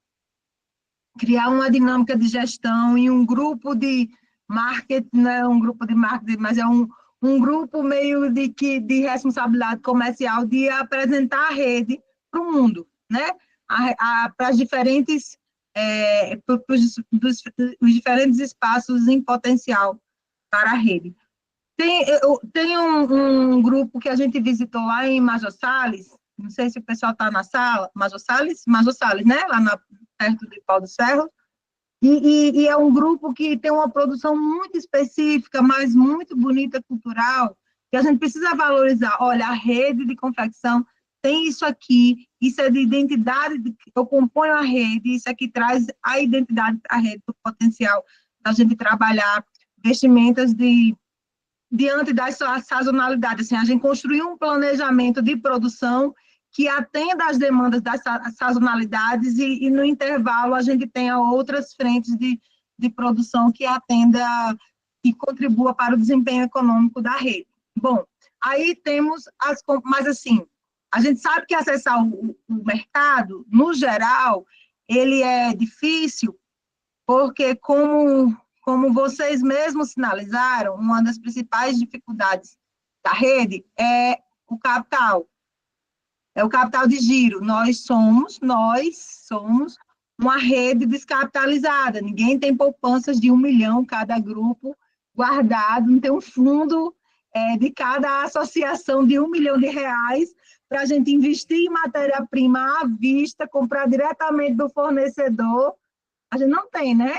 criar uma dinâmica de gestão e um grupo de marketing, não é um grupo de marketing, mas é um grupo meio de responsabilidade comercial de apresentar a rede para o mundo, né? para as diferentes os diferentes espaços em potencial para a rede. Tem um grupo que a gente visitou lá em Major Salles, não sei se o pessoal está na sala, Major Salles, né? Lá perto de Pau dos Ferros, e é um grupo que tem uma produção muito específica, mas muito bonita, cultural, que a gente precisa valorizar. Olha, a rede de confecção tem isso aqui, isso é de identidade, eu componho a rede, isso aqui traz a identidade para a rede, do potencial da gente trabalhar vestimentas diante da sazonalidade. Assim, a gente construiu um planejamento de produção que atenda às demandas das sazonalidades e no intervalo a gente tenha outras frentes de produção que atenda e contribua para o desempenho econômico da rede. Bom, aí temos mas assim, a gente sabe que acessar o mercado, no geral, ele é difícil, porque como vocês mesmos sinalizaram, uma das principais dificuldades da rede é o capital de giro. Nós somos uma rede descapitalizada, ninguém tem poupanças de 1 milhão cada grupo guardado, não tem um fundo de cada associação de 1 milhão de reais para a gente investir em matéria-prima à vista, comprar diretamente do fornecedor. A gente não tem, né?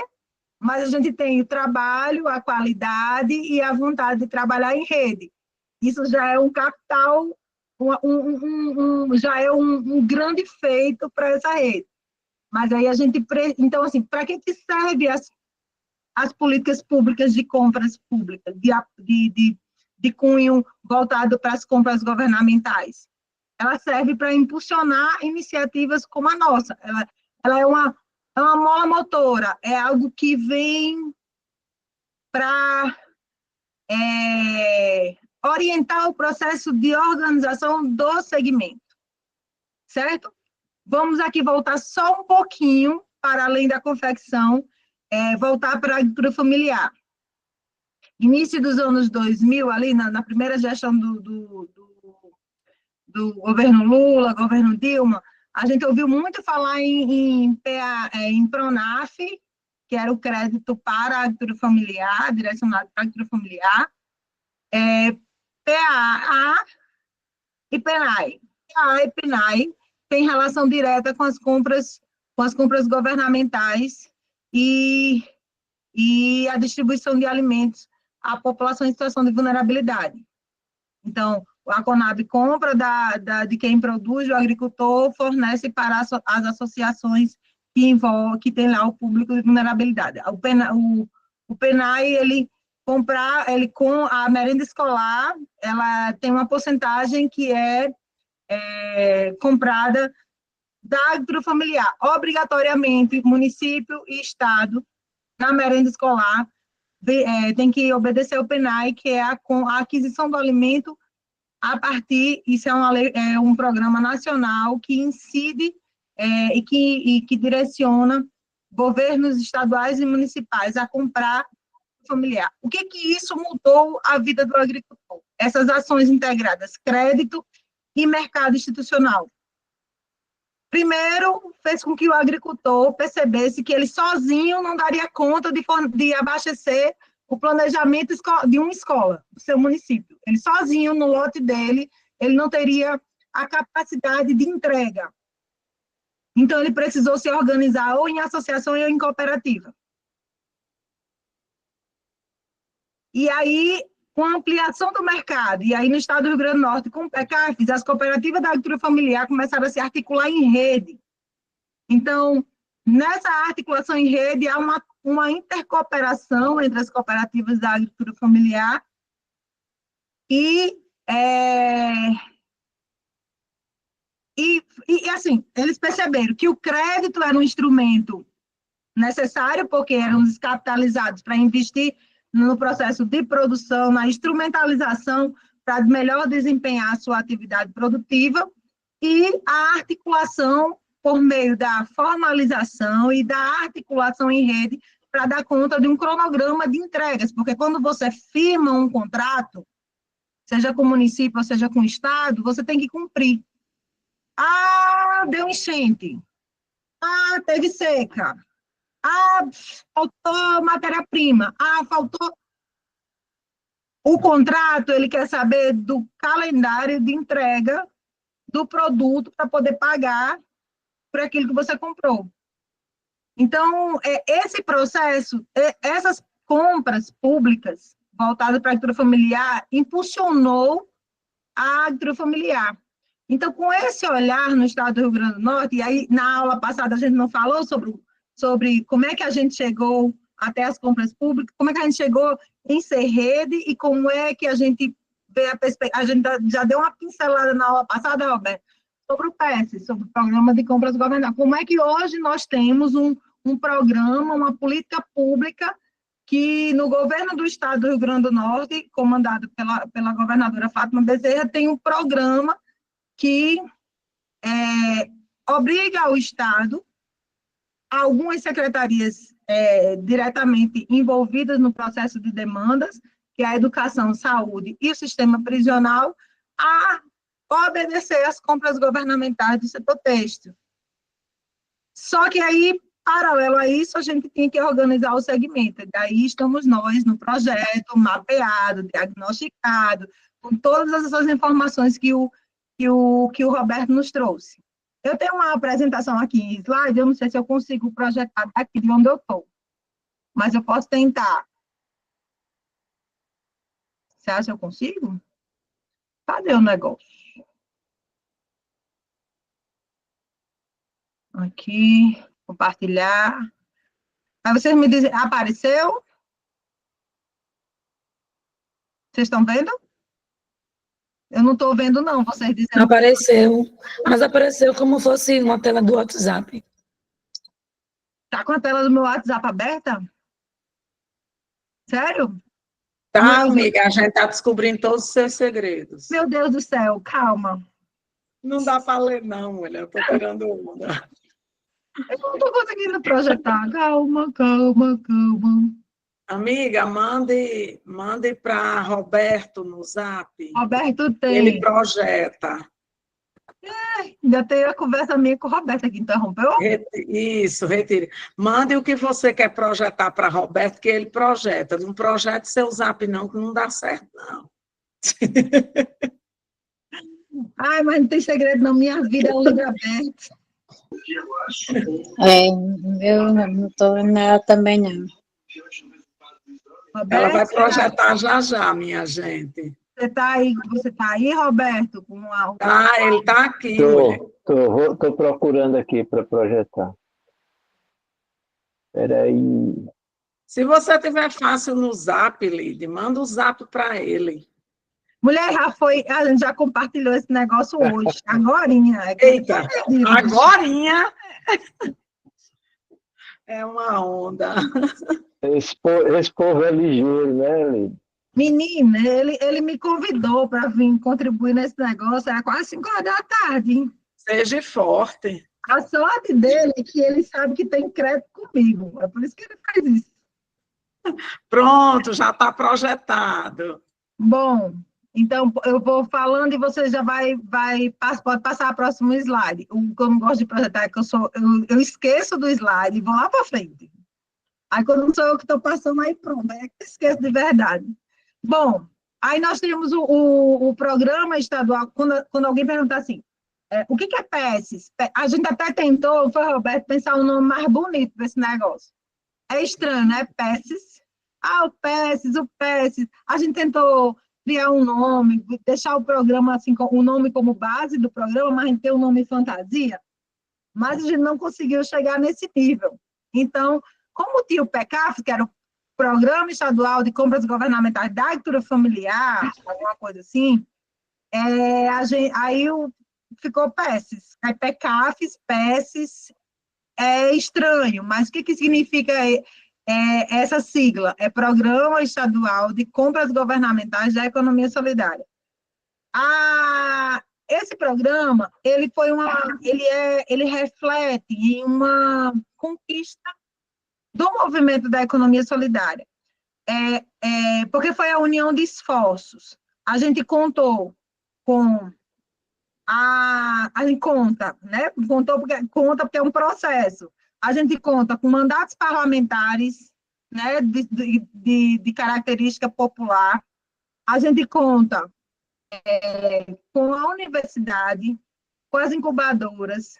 Mas a gente tem o trabalho, a qualidade e a vontade de trabalhar em rede. Isso já é um capital, já é um grande feito para essa rede. Mas aí a gente... Então, assim, para que serve as políticas públicas de compras públicas, de cunho voltado para as compras governamentais? Ela serve para impulsionar iniciativas como a nossa. Ela é uma mola motora, é algo que vem para orientar o processo de organização do segmento, certo? Vamos aqui voltar só um pouquinho para além da confecção, voltar para a agricultura familiar. Início dos anos 2000, ali na primeira gestão do governo Lula, governo Dilma, a gente ouviu muito falar em Pronaf, que era o crédito para a agricultura familiar, direcionado para a agricultura familiar, PAA e PENAI. PAA e PENAI têm relação direta com as compras governamentais e a distribuição de alimentos à população em situação de vulnerabilidade. Então, a Conab compra de quem produz, o agricultor fornece para as associações que tem lá o público de vulnerabilidade. O PENAI, com a merenda escolar, ela tem uma porcentagem que é comprada da agricultura familiar. Obrigatoriamente, município e estado, na merenda escolar, tem que obedecer ao PENAI, que é a aquisição do alimento a partir, isso é um programa nacional que incide e que direciona governos estaduais e municipais a comprar familiar. O que isso mudou a vida do agricultor? Essas ações integradas, crédito e mercado institucional. Primeiro, fez com que o agricultor percebesse que ele sozinho não daria conta de abastecer o planejamento de uma escola, do seu município. Ele sozinho, no lote dele, ele não teria a capacidade de entrega. Então, ele precisou se organizar ou em associação ou em cooperativa. E aí, com a ampliação do mercado, e aí no estado do Rio Grande do Norte, com o PECAFES, as cooperativas da agricultura familiar começaram a se articular em rede. Então, nessa articulação em rede, há uma intercooperação entre as cooperativas da agricultura familiar e assim, eles perceberam que o crédito era um instrumento necessário, porque eram descapitalizados para investir no processo de produção, na instrumentalização para melhor desempenhar a sua atividade produtiva, e a articulação por meio da formalização e da articulação em rede para dar conta de um cronograma de entregas, porque quando você firma um contrato, seja com o município ou seja com o estado, você tem que cumprir. Ah, deu enchente. Ah, teve seca. Ah, faltou matéria-prima. Ah, faltou... O contrato, ele quer saber do calendário de entrega do produto para poder pagar por aquilo que você comprou. Então, esse processo, essas compras públicas voltadas para a agricultura familiar, impulsionou a agricultura familiar. Então, com esse olhar no estado do Rio Grande do Norte, e aí na aula passada a gente não falou sobre como é que a gente chegou até as compras públicas, como é que a gente chegou em ser rede e como é que a gente vê a perspectiva. A gente já deu uma pincelada na aula passada, Roberto, sobre o PES, sobre o Programa de Compras Governamentais. Como é que hoje nós temos um programa, uma política pública que no governo do estado do Rio Grande do Norte, comandado pela governadora Fátima Bezerra, tem um programa que obriga o estado, algumas secretarias diretamente envolvidas no processo de demandas, que é a educação, saúde e o sistema prisional, a obedecer às compras governamentais do setor têxtil. Só que aí, paralelo a isso, a gente tinha que organizar o segmento. Daí estamos nós no projeto, mapeado, diagnosticado, com todas essas informações que o Roberto nos trouxe. Eu tenho uma apresentação aqui em slide, eu não sei se eu consigo projetar daqui de onde eu estou, mas eu posso tentar. Você acha que eu consigo? Cadê o negócio? Aqui, compartilhar. Aí vocês me dizem, apareceu? Vocês estão vendo? Eu não estou vendo, não, vocês dizendo. Apareceu, mas apareceu como fosse uma tela do WhatsApp. Está com a tela do meu WhatsApp aberta? Sério? Tá, amiga, a gente está descobrindo todos os seus segredos. Meu Deus do céu, calma. Não dá para ler, não, mulher, eu estou tirando onda. Eu não estou conseguindo projetar. Calma. Amiga, mande para Roberto no Zap. Roberto tem. Ele projeta. Ainda tem a conversa minha com o Roberto que interrompeu. Isso, retire. Mande o que você quer projetar para Roberto, que ele projeta. Não projete seu Zap, não, que não dá certo, não. Ai, mas não tem segredo, não. Minha vida é um livro aberto. Eu não estou vendo nada também, não. Roberto, Ela vai projetar já, minha gente. Você tá aí, Roberto? Ele está aqui, mulher. Estou procurando aqui para projetar. Espera aí. Se você tiver fácil no Zap, Lide, manda o Zap para ele. Mulher, a gente já compartilhou esse negócio hoje, agorinha. Eita, agorinha é uma onda. Esse povo é ligeiro, né, Lide? Menina, ele me convidou para vir contribuir nesse negócio, era quase 5 horas da tarde, hein? Seja forte. A sorte dele é que ele sabe que tem crédito comigo, é por isso que ele faz isso. Pronto, já está projetado. Bom, então eu vou falando e você já pode passar a próximo slide. O que eu não gosto de projetar é que eu esqueço do slide e vou lá para frente. Aí quando não sou eu que estou passando, aí pronto, aí eu esqueço de verdade. Bom, aí nós temos o programa estadual, quando alguém perguntar assim, o que é PES? A gente até tentou, foi, Roberto, pensar um nome mais bonito para esse negócio. É estranho, né? PES. O PES. A gente tentou criar um nome, deixar o programa, assim, o nome como base do programa, mas a gente tem um nome fantasia, mas a gente não conseguiu chegar nesse nível. Então, como tinha o PECAF, que era o Programa Estadual de Compras Governamentais da Agricultura Familiar, alguma coisa assim, aí ficou PES. Aí PECAFs, PES, é estranho, mas o que significa essa sigla? É Programa Estadual de Compras Governamentais da Economia Solidária. Esse programa, ele reflete em uma conquista do movimento da economia solidária, porque foi a união de esforços. A gente contou com a gente conta, né? Conta porque é um processo. A gente conta com mandatos parlamentares, né, de característica popular. A gente conta com a universidade, com as incubadoras,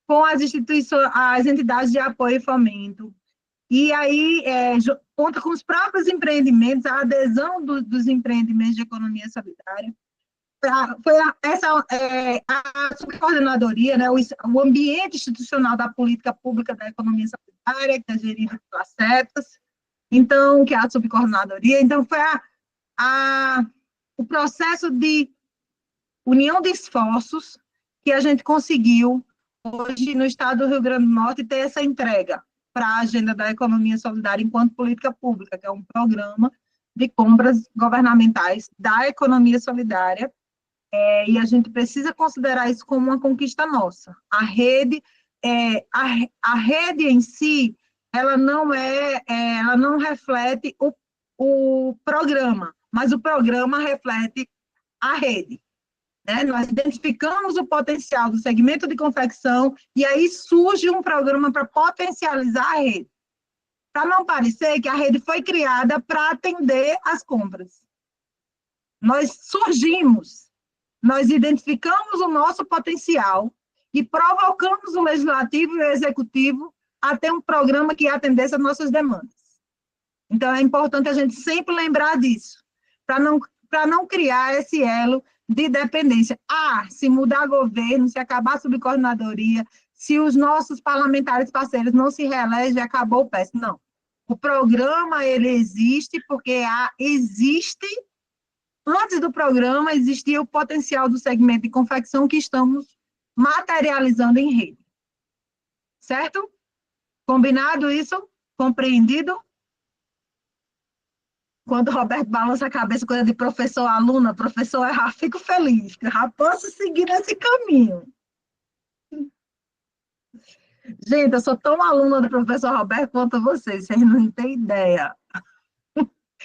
com as instituições, as entidades de apoio e fomento. E aí conta com os próprios empreendimentos, a adesão dos empreendimentos de economia solidária. A subcoordenadoria, né, o ambiente institucional da política pública da economia solidária, que é gerido pelas CETAS, então, que é a subcoordenadoria. Então, foi o processo de união de esforços que a gente conseguiu, hoje, no estado do Rio Grande do Norte, ter essa entrega para a agenda da economia solidária enquanto política pública, que é um programa de compras governamentais da economia solidária, e a gente precisa considerar isso como uma conquista nossa. A rede em si, ela não reflete o programa, mas o programa reflete a rede. Né? Nós identificamos o potencial do segmento de confecção e aí surge um programa para potencializar a rede. Para não parecer que a rede foi criada para atender as compras. Nós surgimos, nós identificamos o nosso potencial e provocamos o legislativo e o executivo a ter um programa que atendesse às nossas demandas. Então, é importante a gente sempre lembrar disso, para não criar esse elo de dependência. Se mudar governo, se acabar a subcoordenadoria, se os nossos parlamentares parceiros não se reelegem, acabou o PES. Não. O programa, ele existe porque antes do programa, existia o potencial do segmento de confecção que estamos materializando em rede. Certo? Combinado isso? Compreendido? Quando o Roberto balança a cabeça, coisa de professor-aluna, professor, eu já fico feliz, que eu já posso seguir nesse caminho. Gente, eu sou tão aluna do professor Roberto quanto vocês não têm ideia.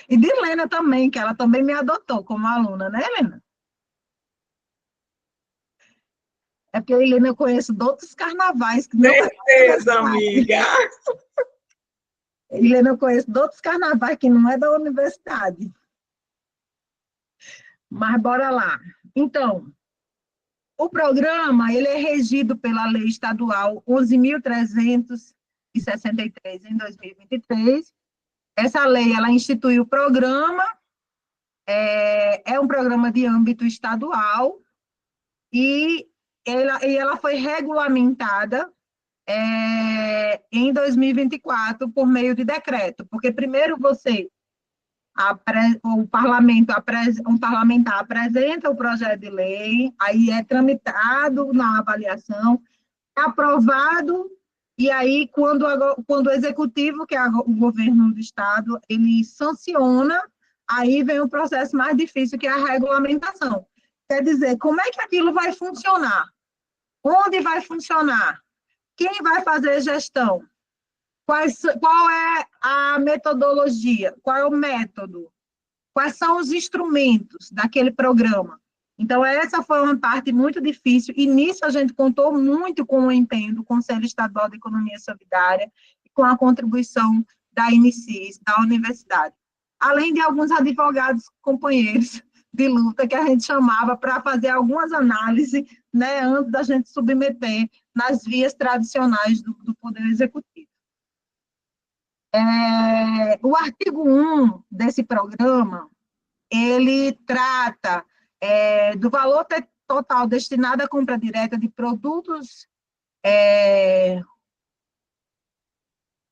E de Helena também, que ela também me adotou como aluna, né, Helena? É porque a Helena eu conheço de outros carnavais. Que certeza, amiga. Helena eu conheço de outros carnavais que não é da universidade. Mas bora lá. Então, o programa ele é regido pela Lei Estadual 11.363 em 2023. Essa lei, ela institui o programa, é um programa de âmbito estadual, e ela foi regulamentada em 2024 por meio de decreto, porque primeiro um parlamentar apresenta o projeto de lei, aí é tramitado na avaliação, é aprovado. E aí, quando o executivo, que é o governo do estado, ele sanciona, aí vem o processo mais difícil, que é a regulamentação. Quer dizer, como é que aquilo vai funcionar? Onde vai funcionar? Quem vai fazer gestão? Qual é a metodologia? Qual é o método? Quais são os instrumentos daquele programa? Então, essa foi uma parte muito difícil, e nisso a gente contou muito com o empenho do Conselho Estadual de Economia Solidária e com a contribuição da INSIS, da universidade. Além de alguns advogados companheiros de luta que a gente chamava para fazer algumas análises, né, antes da gente submeter nas vias tradicionais do Poder Executivo. O artigo 1 desse programa, ele trata do valor total destinado à compra direta de produtos,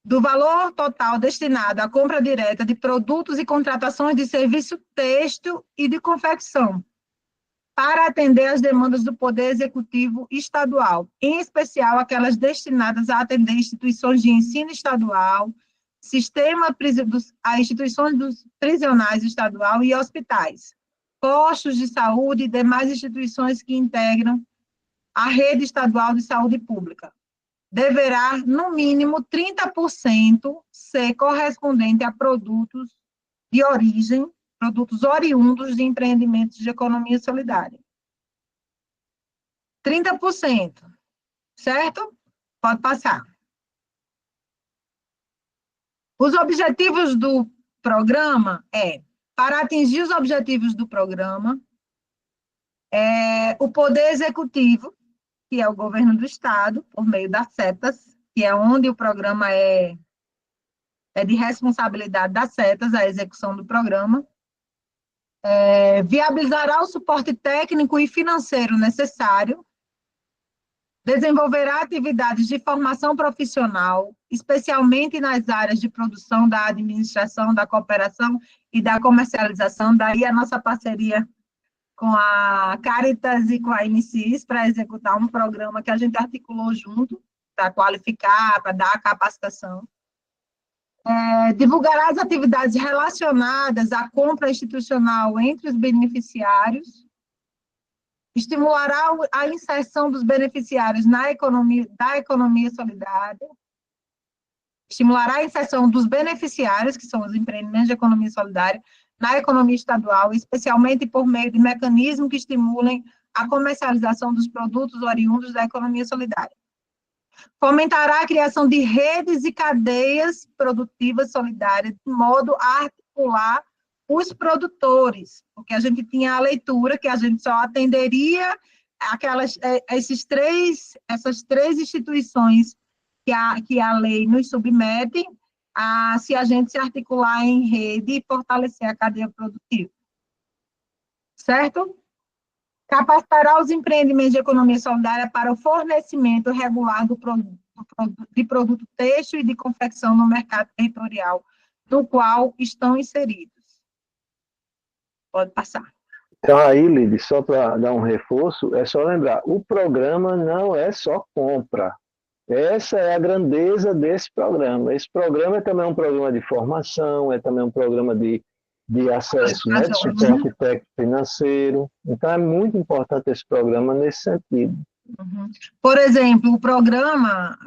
do valor total destinado à compra direta de produtos e contratações de serviço têxtil e de confecção, para atender às demandas do Poder Executivo Estadual, em especial aquelas destinadas a atender instituições de ensino estadual, instituições prisionais estadual e hospitais, postos de saúde e demais instituições que integram a rede estadual de saúde pública. Deverá, no mínimo, 30% ser correspondente a produtos de origem, produtos oriundos de empreendimentos de economia solidária. 30%, certo? Pode passar. Os objetivos do programa para atingir os objetivos do programa, o Poder Executivo, que é o governo do Estado, por meio das setas, que é onde o programa é de responsabilidade das setas, a execução do programa, viabilizará o suporte técnico e financeiro necessário, desenvolverá atividades de formação profissional, especialmente nas áreas de produção, da administração, da cooperação e da comercialização, daí a nossa parceria com a Caritas e com a Inicis para executar um programa que a gente articulou junto, para qualificar, para dar a capacitação. Divulgará as atividades relacionadas à compra institucional entre os beneficiários, estimulará a inserção dos beneficiários da economia solidária, estimulará a inserção dos beneficiários, que são os empreendimentos de economia solidária, na economia estadual, especialmente por meio de mecanismos que estimulem a comercialização dos produtos oriundos da economia solidária. Fomentará a criação de redes e cadeias produtivas solidárias, de modo a articular os produtores, porque a gente tinha a leitura que a gente só atenderia essas três instituições que a lei nos submete, se a gente se articular em rede e fortalecer a cadeia produtiva. Certo? Capacitará os empreendimentos de economia solidária para o fornecimento regular de produto têxtil e de confecção no mercado territorial, no qual estão inseridos. Pode passar. Então, aí, Lide, só para dar um reforço, é só lembrar, o programa não é só compra. Essa é a grandeza desse programa. Esse programa é também um programa de formação, é também um programa de acesso, né, de suporte técnico financeiro. Então, é muito importante esse programa nesse sentido. Uhum. Por exemplo, o programa,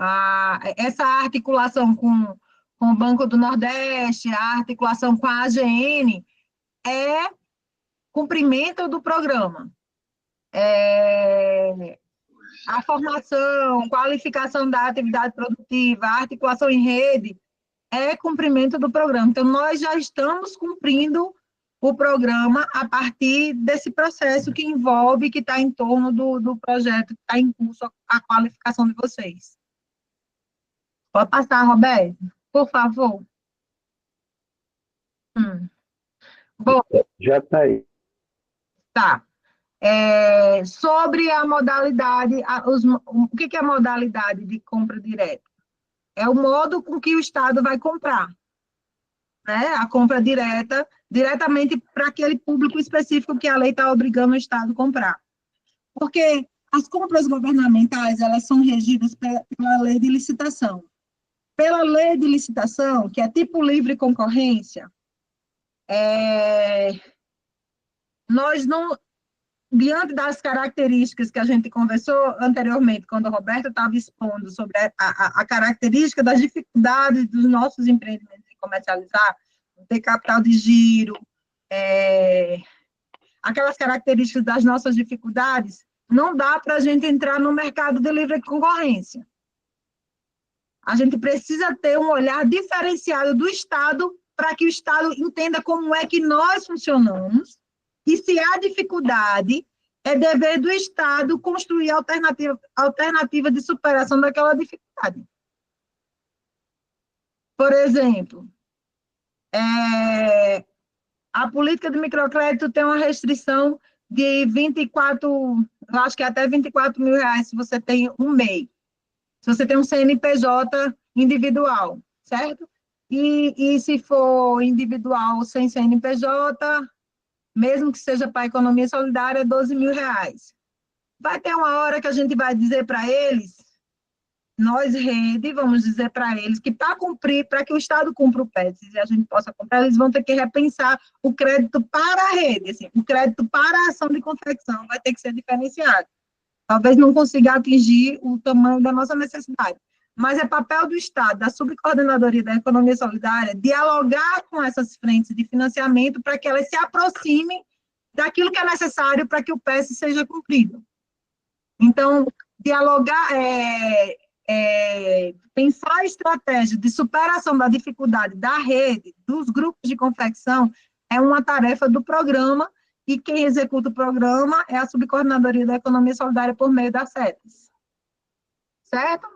essa articulação com o Banco do Nordeste, a articulação com a AGN, é cumprimento do programa. A formação, qualificação da atividade produtiva, a articulação em rede, é cumprimento do programa. Então, nós já estamos cumprindo o programa a partir desse processo que envolve, que está em torno do projeto, que está em curso a qualificação de vocês. Pode passar, Roberto, por favor. Bom, já está aí. Tá. Sobre a modalidade, o que é a modalidade de compra direta? É o modo com que o Estado vai comprar, né? A compra direta, diretamente para aquele público específico que a lei está obrigando o Estado a comprar. Porque as compras governamentais, elas são regidas pela lei de licitação. Pela lei de licitação, que é tipo livre concorrência, nós não, diante das características que a gente conversou anteriormente, quando o Roberto estava expondo sobre a característica das dificuldades dos nossos empreendimentos de comercializar, ter capital de giro, aquelas características das nossas dificuldades, não dá para a gente entrar no mercado de livre concorrência. A gente precisa ter um olhar diferenciado do Estado para que o Estado entenda como é que nós funcionamos e se há dificuldade, é dever do Estado construir alternativa de superação daquela dificuldade. Por exemplo, a política de microcrédito tem uma restrição de 24, acho que até 24 mil reais se você tem um MEI. Se você tem um CNPJ individual, certo? E se for individual sem CNPJ, mesmo que seja para a economia solidária, 12 mil reais. Vai ter uma hora que a gente vai dizer para eles, nós, rede, vamos dizer para eles que para cumprir, para que o Estado cumpra o PES e a gente possa comprar, eles vão ter que repensar o crédito para a rede, assim, o crédito para a ação de confecção vai ter que ser diferenciado. Talvez não consiga atingir o tamanho da nossa necessidade, mas é papel do Estado, da Subcoordenadoria da Economia Solidária, dialogar com essas frentes de financiamento para que elas se aproximem daquilo que é necessário para que o PES seja cumprido. Então, dialogar, pensar a estratégia de superação da dificuldade da rede, dos grupos de confecção, é uma tarefa do programa, e quem executa o programa é a Subcoordenadoria da Economia Solidária por meio das CETES. Certo?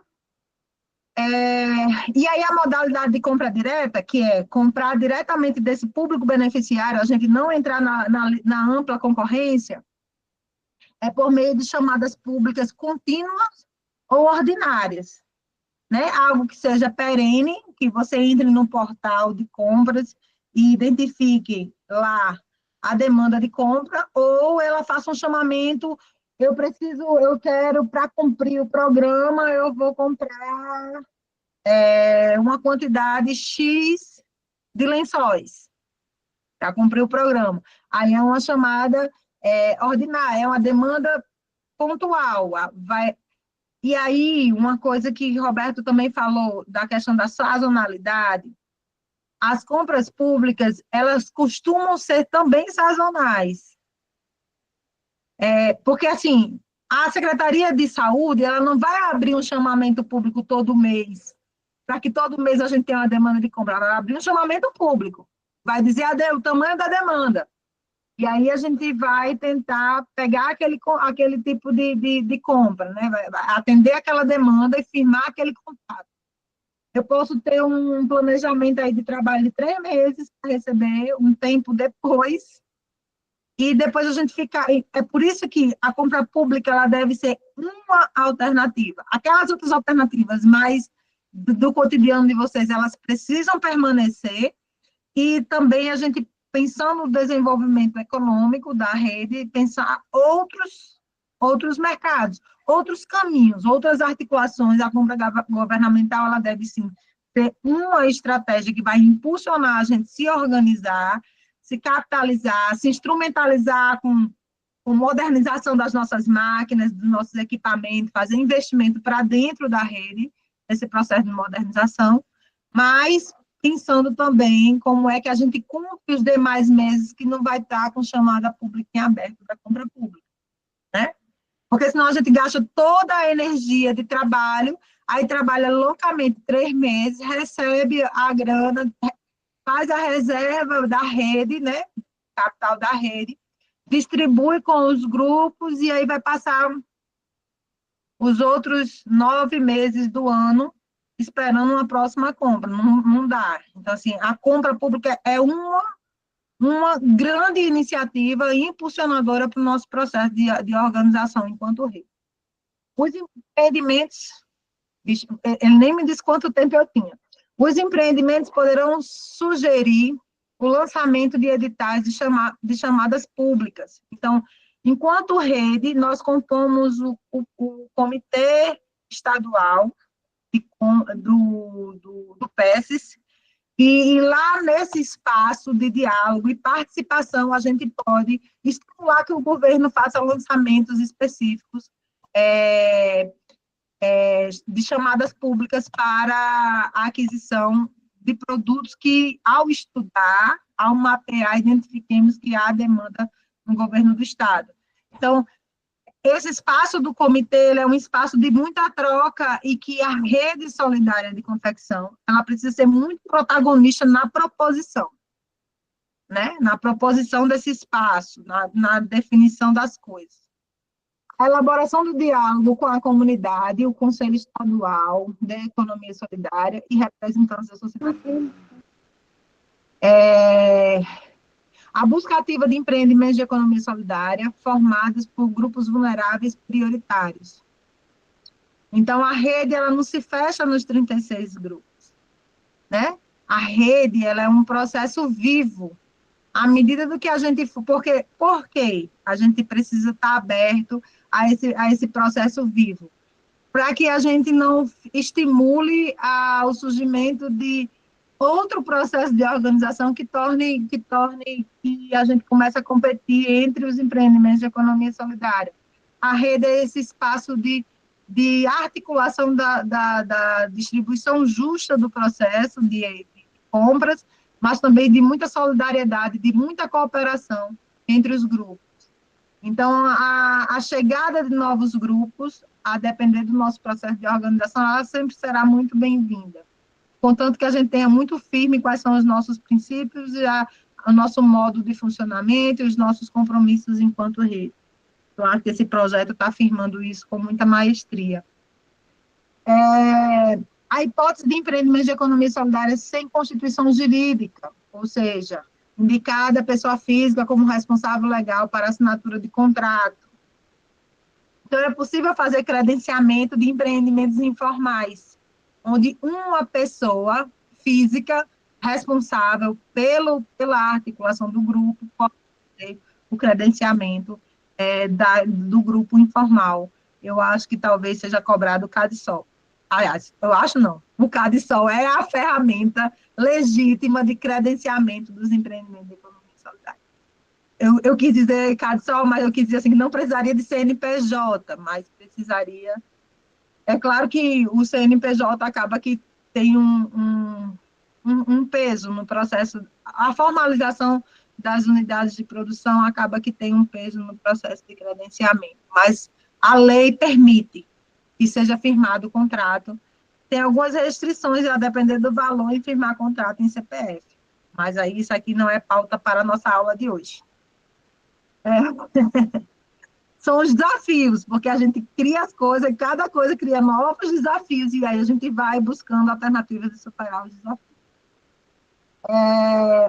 E aí a modalidade de compra direta, que é comprar diretamente desse público beneficiário, a gente não entrar na ampla concorrência, é por meio de chamadas públicas contínuas ou ordinárias, né? Algo que seja perene, que você entre no portal de compras e identifique lá a demanda de compra, ou ela faça um chamamento, eu quero, para cumprir o programa, eu vou comprar uma quantidade X de lençóis, para cumprir o programa. Aí é uma chamada ordinária, é uma demanda pontual. E aí, uma coisa que o Roberto também falou, da questão da sazonalidade, as compras públicas, elas costumam ser também sazonais. Porque, assim, a Secretaria de Saúde, ela não vai abrir um chamamento público todo mês, para que todo mês a gente tenha uma demanda de compra. Ela vai abrir um chamamento público, vai dizer o tamanho da demanda. E aí a gente vai tentar pegar aquele tipo de compra, né? Vai atender aquela demanda e firmar aquele contrato. Eu posso ter um planejamento aí de trabalho de 3 meses para receber um tempo depois, e depois a gente fica... É por isso que a compra pública ela deve ser uma alternativa. Aquelas outras alternativas mais do cotidiano de vocês, elas precisam permanecer, e também a gente, pensando no desenvolvimento econômico da rede, pensar outros mercados, outros caminhos, outras articulações. A compra governamental, ela deve, sim, ter uma estratégia que vai impulsionar a gente se organizar, se capitalizar, se instrumentalizar com modernização das nossas máquinas, dos nossos equipamentos, fazer investimento para dentro da rede, esse processo de modernização, mas pensando também como é que a gente cumpre os demais meses que não vai estar com chamada pública em aberto para compra pública, né? Porque senão a gente gasta toda a energia de trabalho, aí trabalha loucamente 3 meses, recebe a grana, faz a reserva da rede, né? Capital da rede, distribui com os grupos, e aí vai passar os outros 9 meses do ano esperando uma próxima compra. Não dá. Então, assim, a compra pública é uma grande iniciativa impulsionadora para o nosso processo de organização enquanto rede. Os empreendimentos, ele nem me disse quanto tempo eu tinha. Os empreendimentos poderão sugerir o lançamento de editais de chamadas públicas. Então, enquanto rede, nós compomos o comitê estadual do PESES, e lá nesse espaço de diálogo e participação, a gente pode estimular que o governo faça lançamentos específicos de chamadas públicas para a aquisição de produtos que, ao estudar, ao mapear, identifiquemos que há demanda no governo do Estado. Então, esse espaço do comitê é um espaço de muita troca, e que a rede solidária de confecção ela precisa ser muito protagonista na proposição, né? Na proposição desse espaço, na definição das coisas. A elaboração do diálogo com a comunidade, o Conselho Estadual de Economia Solidária e representantes da sociedade. A busca ativa de empreendimentos de economia solidária formados por grupos vulneráveis prioritários. Então, a rede ela não se fecha nos 36 grupos, né? A rede ela é um processo vivo. À medida do que a gente... Por quê? A gente precisa estar aberto a esse processo vivo, para que a gente não estimule o surgimento de outro processo de organização que torne que a gente comece a competir entre os empreendimentos de economia solidária. A rede é esse espaço de articulação da distribuição justa do processo de compras, mas também de muita solidariedade, de muita cooperação entre os grupos. Então, a chegada de novos grupos, a depender do nosso processo de organização, ela sempre será muito bem-vinda. Contanto que a gente tenha muito firme quais são os nossos princípios e o nosso modo de funcionamento e os nossos compromissos enquanto rede. Eu acho que esse projeto está afirmando isso com muita maestria. A hipótese de empreendimento de economia solidária sem constituição jurídica, ou seja, indicada a pessoa física como responsável legal para assinatura de contrato. Então, é possível fazer credenciamento de empreendimentos informais, onde uma pessoa física responsável pela articulação do grupo pode fazer o credenciamento do grupo informal. Eu acho que talvez seja cobrado o CADSOL. Aliás, eu acho não. O CADSOL é a ferramenta legítima de credenciamento dos empreendimentos de economia solidária. Eu quis dizer CADSOL, mas eu quis dizer assim, que não precisaria de CNPJ, mas precisaria... É claro que o CNPJ acaba que tem um peso no processo, a formalização das unidades de produção acaba que tem um peso no processo de credenciamento, mas a lei permite que seja firmado o contrato. Tem algumas restrições, a depender do valor, em firmar contrato em CPF. Mas aí isso aqui não é pauta para a nossa aula de hoje. São os desafios, porque a gente cria as coisas, e cada coisa cria novos desafios, e aí a gente vai buscando alternativas de superar os desafios.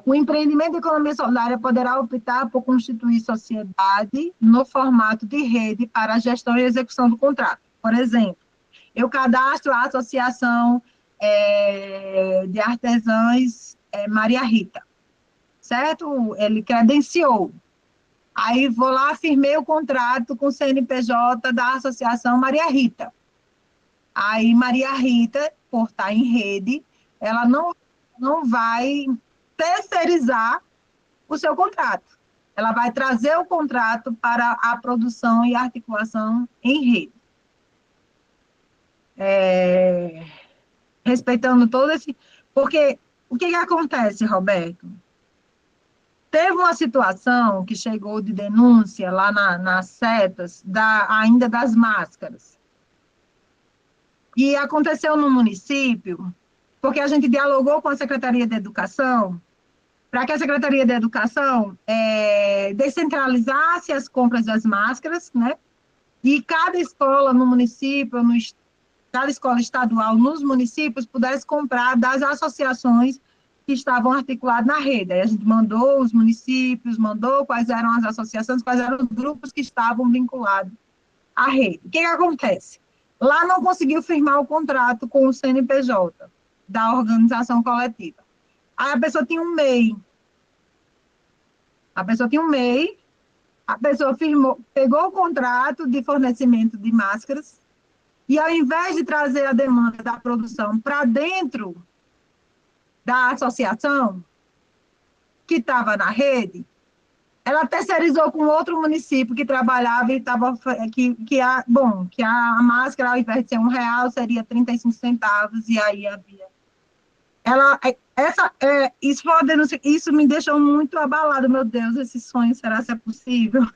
O empreendimento de economia solidária poderá optar por constituir sociedade no formato de rede para a gestão e execução do contrato. Por exemplo, eu cadastro a Associação de Artesãs Maria Rita, certo? Ele credenciou. Aí vou lá, firmei o contrato com o CNPJ da Associação Maria Rita. Aí Maria Rita, por estar em rede, ela não vai terceirizar o seu contrato. Ela vai trazer o contrato para a produção e articulação em rede. Respeitando todo esse... Porque o que acontece, Roberto? Teve uma situação que chegou de denúncia lá nas setas, ainda das máscaras. E aconteceu no município, porque a gente dialogou com a Secretaria de Educação, para que a Secretaria de Educação descentralizasse as compras das máscaras, né? E cada escola no município, cada escola estadual nos municípios pudesse comprar das associações que estavam articulados na rede. Aí a gente mandou os municípios, mandou quais eram as associações, quais eram os grupos que estavam vinculados à rede. O que acontece? Lá não conseguiu firmar o contrato com o CNPJ da organização coletiva. Aí a pessoa tinha um MEI. A pessoa firmou, pegou o contrato de fornecimento de máscaras e, ao invés de trazer a demanda da produção para dentro da associação que estava na rede, ela terceirizou com outro município que trabalhava e estava que a máscara, ao invés de ser R$1, seria 35 centavos, e aí havia... Isso me deixou muito abalado, meu Deus, esse sonho, será que é possível?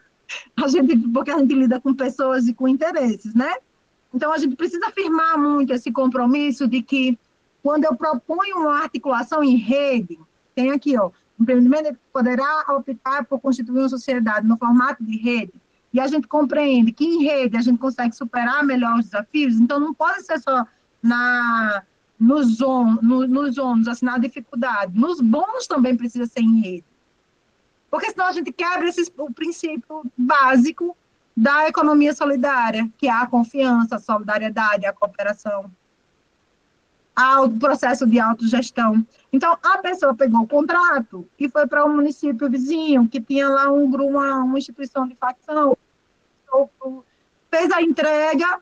Porque a gente lida com pessoas e com interesses, né? Então, a gente precisa afirmar muito esse compromisso de que, quando eu proponho uma articulação em rede, tem aqui, ó, o empreendimento poderá optar por constituir uma sociedade no formato de rede, e a gente compreende que em rede a gente consegue superar melhor os desafios, então não pode ser só nos ônus, assim, na dificuldade. Nos bons também precisa ser em rede. Porque senão a gente quebra o princípio básico da economia solidária, que é a confiança, a solidariedade, a cooperação, ao processo de autogestão. Então, a pessoa pegou o contrato e foi para um município vizinho, que tinha lá uma instituição de facção, fez a entrega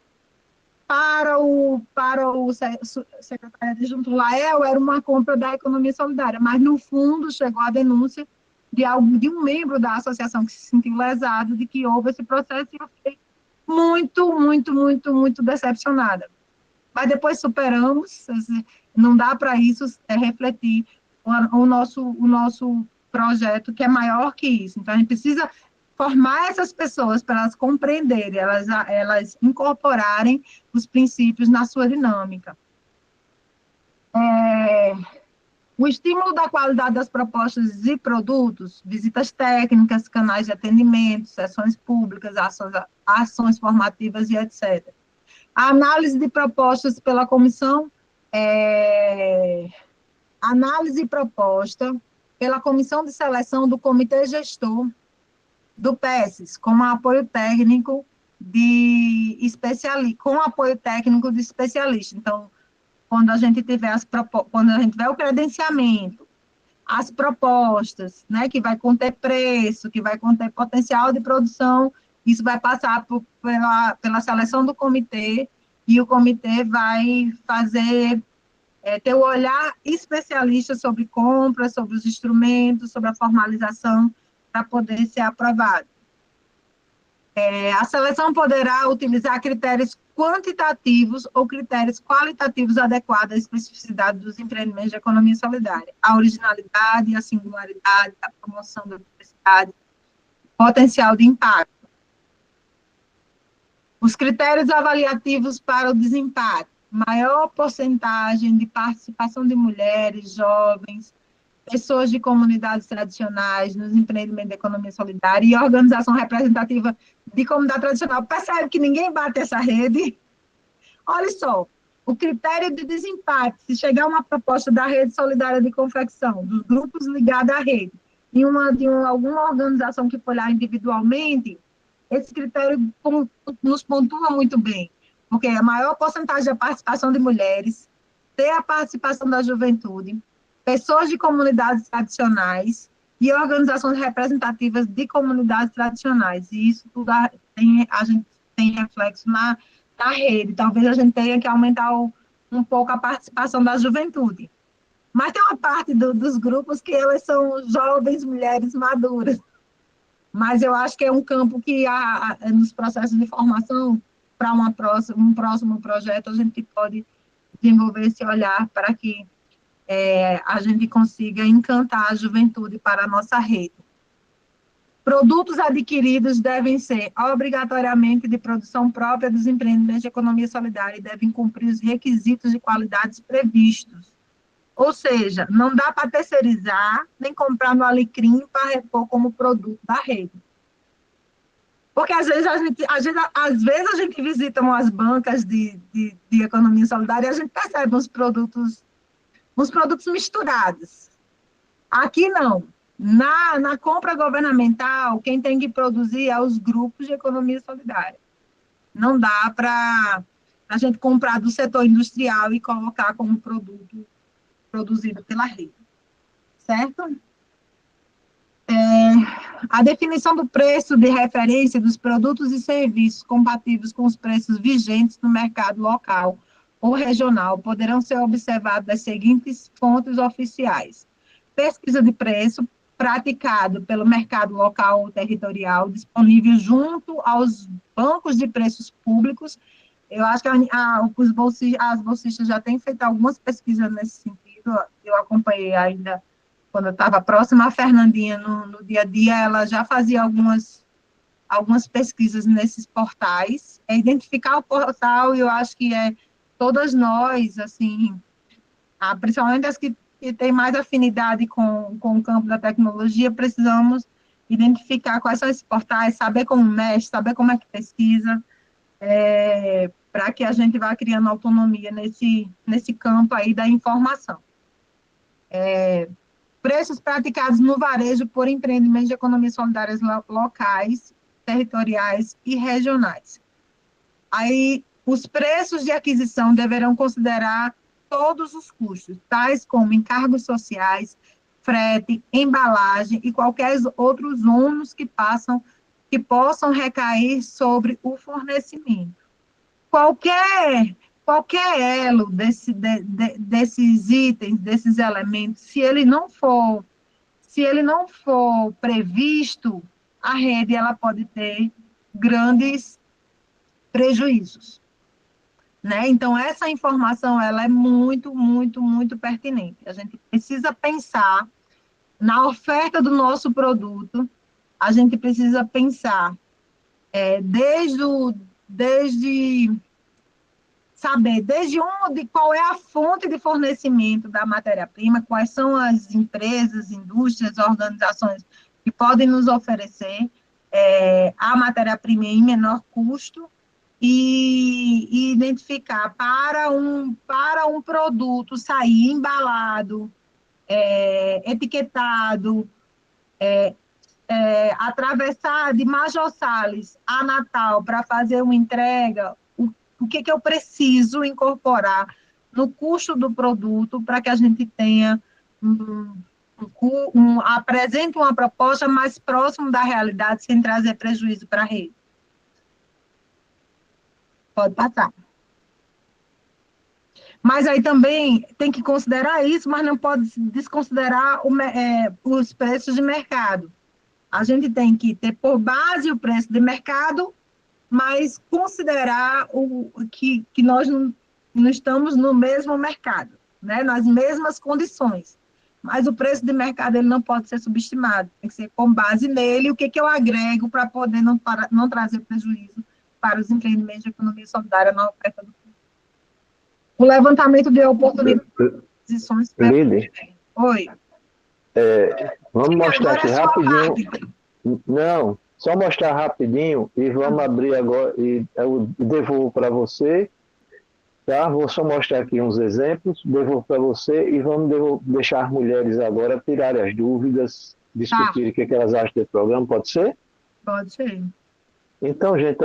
para o secretário adjunto Lael, era uma compra da economia solidária, mas, no fundo, chegou a denúncia de um membro da associação que se sentiu lesado, de que houve esse processo, e eu fiquei muito, muito, muito, muito decepcionada. Mas depois superamos, não dá para isso refletir o nosso projeto, que é maior que isso. Então, a gente precisa formar essas pessoas para elas compreenderem, elas incorporarem os princípios na sua dinâmica. O estímulo da qualidade das propostas e produtos, visitas técnicas, canais de atendimento, sessões públicas, ações formativas e etc. A análise de propostas pela comissão, análise e proposta pela comissão de seleção do comitê gestor do PESES, com apoio técnico de especialista. Então, quando a gente tiver o credenciamento, as propostas, né, que vai conter preço, que vai conter potencial de produção, isso vai passar pela seleção do comitê, e o comitê vai ter o olhar especialista sobre compras, sobre os instrumentos, sobre a formalização, para poder ser aprovado. A seleção poderá utilizar critérios quantitativos ou critérios qualitativos adequados à especificidade dos empreendimentos de economia solidária, a originalidade, a singularidade, a promoção da diversidade, potencial de impacto. Os critérios avaliativos para o desempate, maior porcentagem de participação de mulheres, jovens, pessoas de comunidades tradicionais nos empreendimentos de economia solidária e organização representativa de comunidade tradicional. Percebe que ninguém bate essa rede? Olha só, o critério de desempate, se chegar uma proposta da Rede Solidária de Confecção, dos grupos ligados à rede, e alguma organização que for lá individualmente, esse critério nos pontua muito bem, porque a maior porcentagem da participação de mulheres, ter a participação da juventude, pessoas de comunidades tradicionais e organizações representativas de comunidades tradicionais. E isso tudo a gente tem reflexo na rede. Talvez a gente tenha que aumentar um pouco a participação da juventude. Mas tem uma parte dos grupos que elas são jovens mulheres maduras. Mas eu acho que é um campo que, nos processos de formação, para um próximo projeto, a gente pode desenvolver esse olhar para que a gente consiga encantar a juventude para a nossa rede. Produtos adquiridos devem ser obrigatoriamente de produção própria dos empreendimentos de economia solidária e devem cumprir os requisitos de qualidades previstos. Ou seja, não dá para terceirizar, nem comprar no Alecrim para repor como produto da rede. Porque, às vezes, a gente visita umas bancas de economia solidária e a gente percebe uns produtos misturados. Aqui, não. Na compra governamental, quem tem que produzir é os grupos de economia solidária. Não dá para a gente comprar do setor industrial e colocar como produto produzido pela rede. Certo? A definição do preço de referência dos produtos e serviços compatíveis com os preços vigentes no mercado local ou regional poderão ser observados das seguintes fontes oficiais: pesquisa de preço praticado pelo mercado local ou territorial, disponível junto aos bancos de preços públicos. Eu acho que as bolsistas já têm feito algumas pesquisas nesse sentido. Eu acompanhei ainda quando eu estava próxima à Fernandinha no dia a dia, ela já fazia algumas pesquisas nesses portais. Identificar o portal, e eu acho que todas nós, assim, principalmente as que têm mais afinidade com o campo da tecnologia, precisamos identificar quais são esses portais, saber como mexe, saber como é que pesquisa, para que a gente vá criando autonomia nesse campo aí da informação. Preços praticados no varejo por empreendimentos de economia solidárias locais, territoriais e regionais. Aí, os preços de aquisição deverão considerar todos os custos, tais como encargos sociais, frete, embalagem e qualquer outros ônus que possam recair sobre o fornecimento. Qualquer elo desses itens, desses elementos, se ele não for previsto, a rede ela pode ter grandes prejuízos, né? Então, essa informação ela é muito, muito, muito pertinente. A gente precisa pensar na oferta do nosso produto a gente precisa pensar desde saber desde onde, qual é a fonte de fornecimento da matéria-prima, quais são as empresas, indústrias, organizações que podem nos oferecer a matéria-prima em menor custo e identificar para um produto sair embalado, etiquetado, atravessar de Major Salles a Natal para fazer uma entrega, o que eu preciso incorporar no custo do produto para que a gente tenha apresente uma proposta mais próxima da realidade, sem trazer prejuízo para a rede. Pode passar. Mas aí também tem que considerar isso, mas não pode desconsiderar os preços de mercado. A gente tem que ter por base o preço de mercado, mas considerar que nós não estamos no mesmo mercado, né? Nas mesmas condições. Mas o preço de mercado ele não pode ser subestimado, tem que ser com base nele, o que eu agrego para poder não trazer prejuízo para os empreendimentos de economia solidária na oferta do fundo. O levantamento de oportunidades e aquisições. Oi. Vamos mostrar aqui rapidinho. Não, só mostrar rapidinho e vamos abrir agora e eu devolvo para você, tá? Vou só mostrar aqui uns exemplos, devolvo para você e vamos deixar as mulheres agora tirarem as dúvidas, discutirem o que elas acham do programa, pode ser? Pode ser. Então, gente,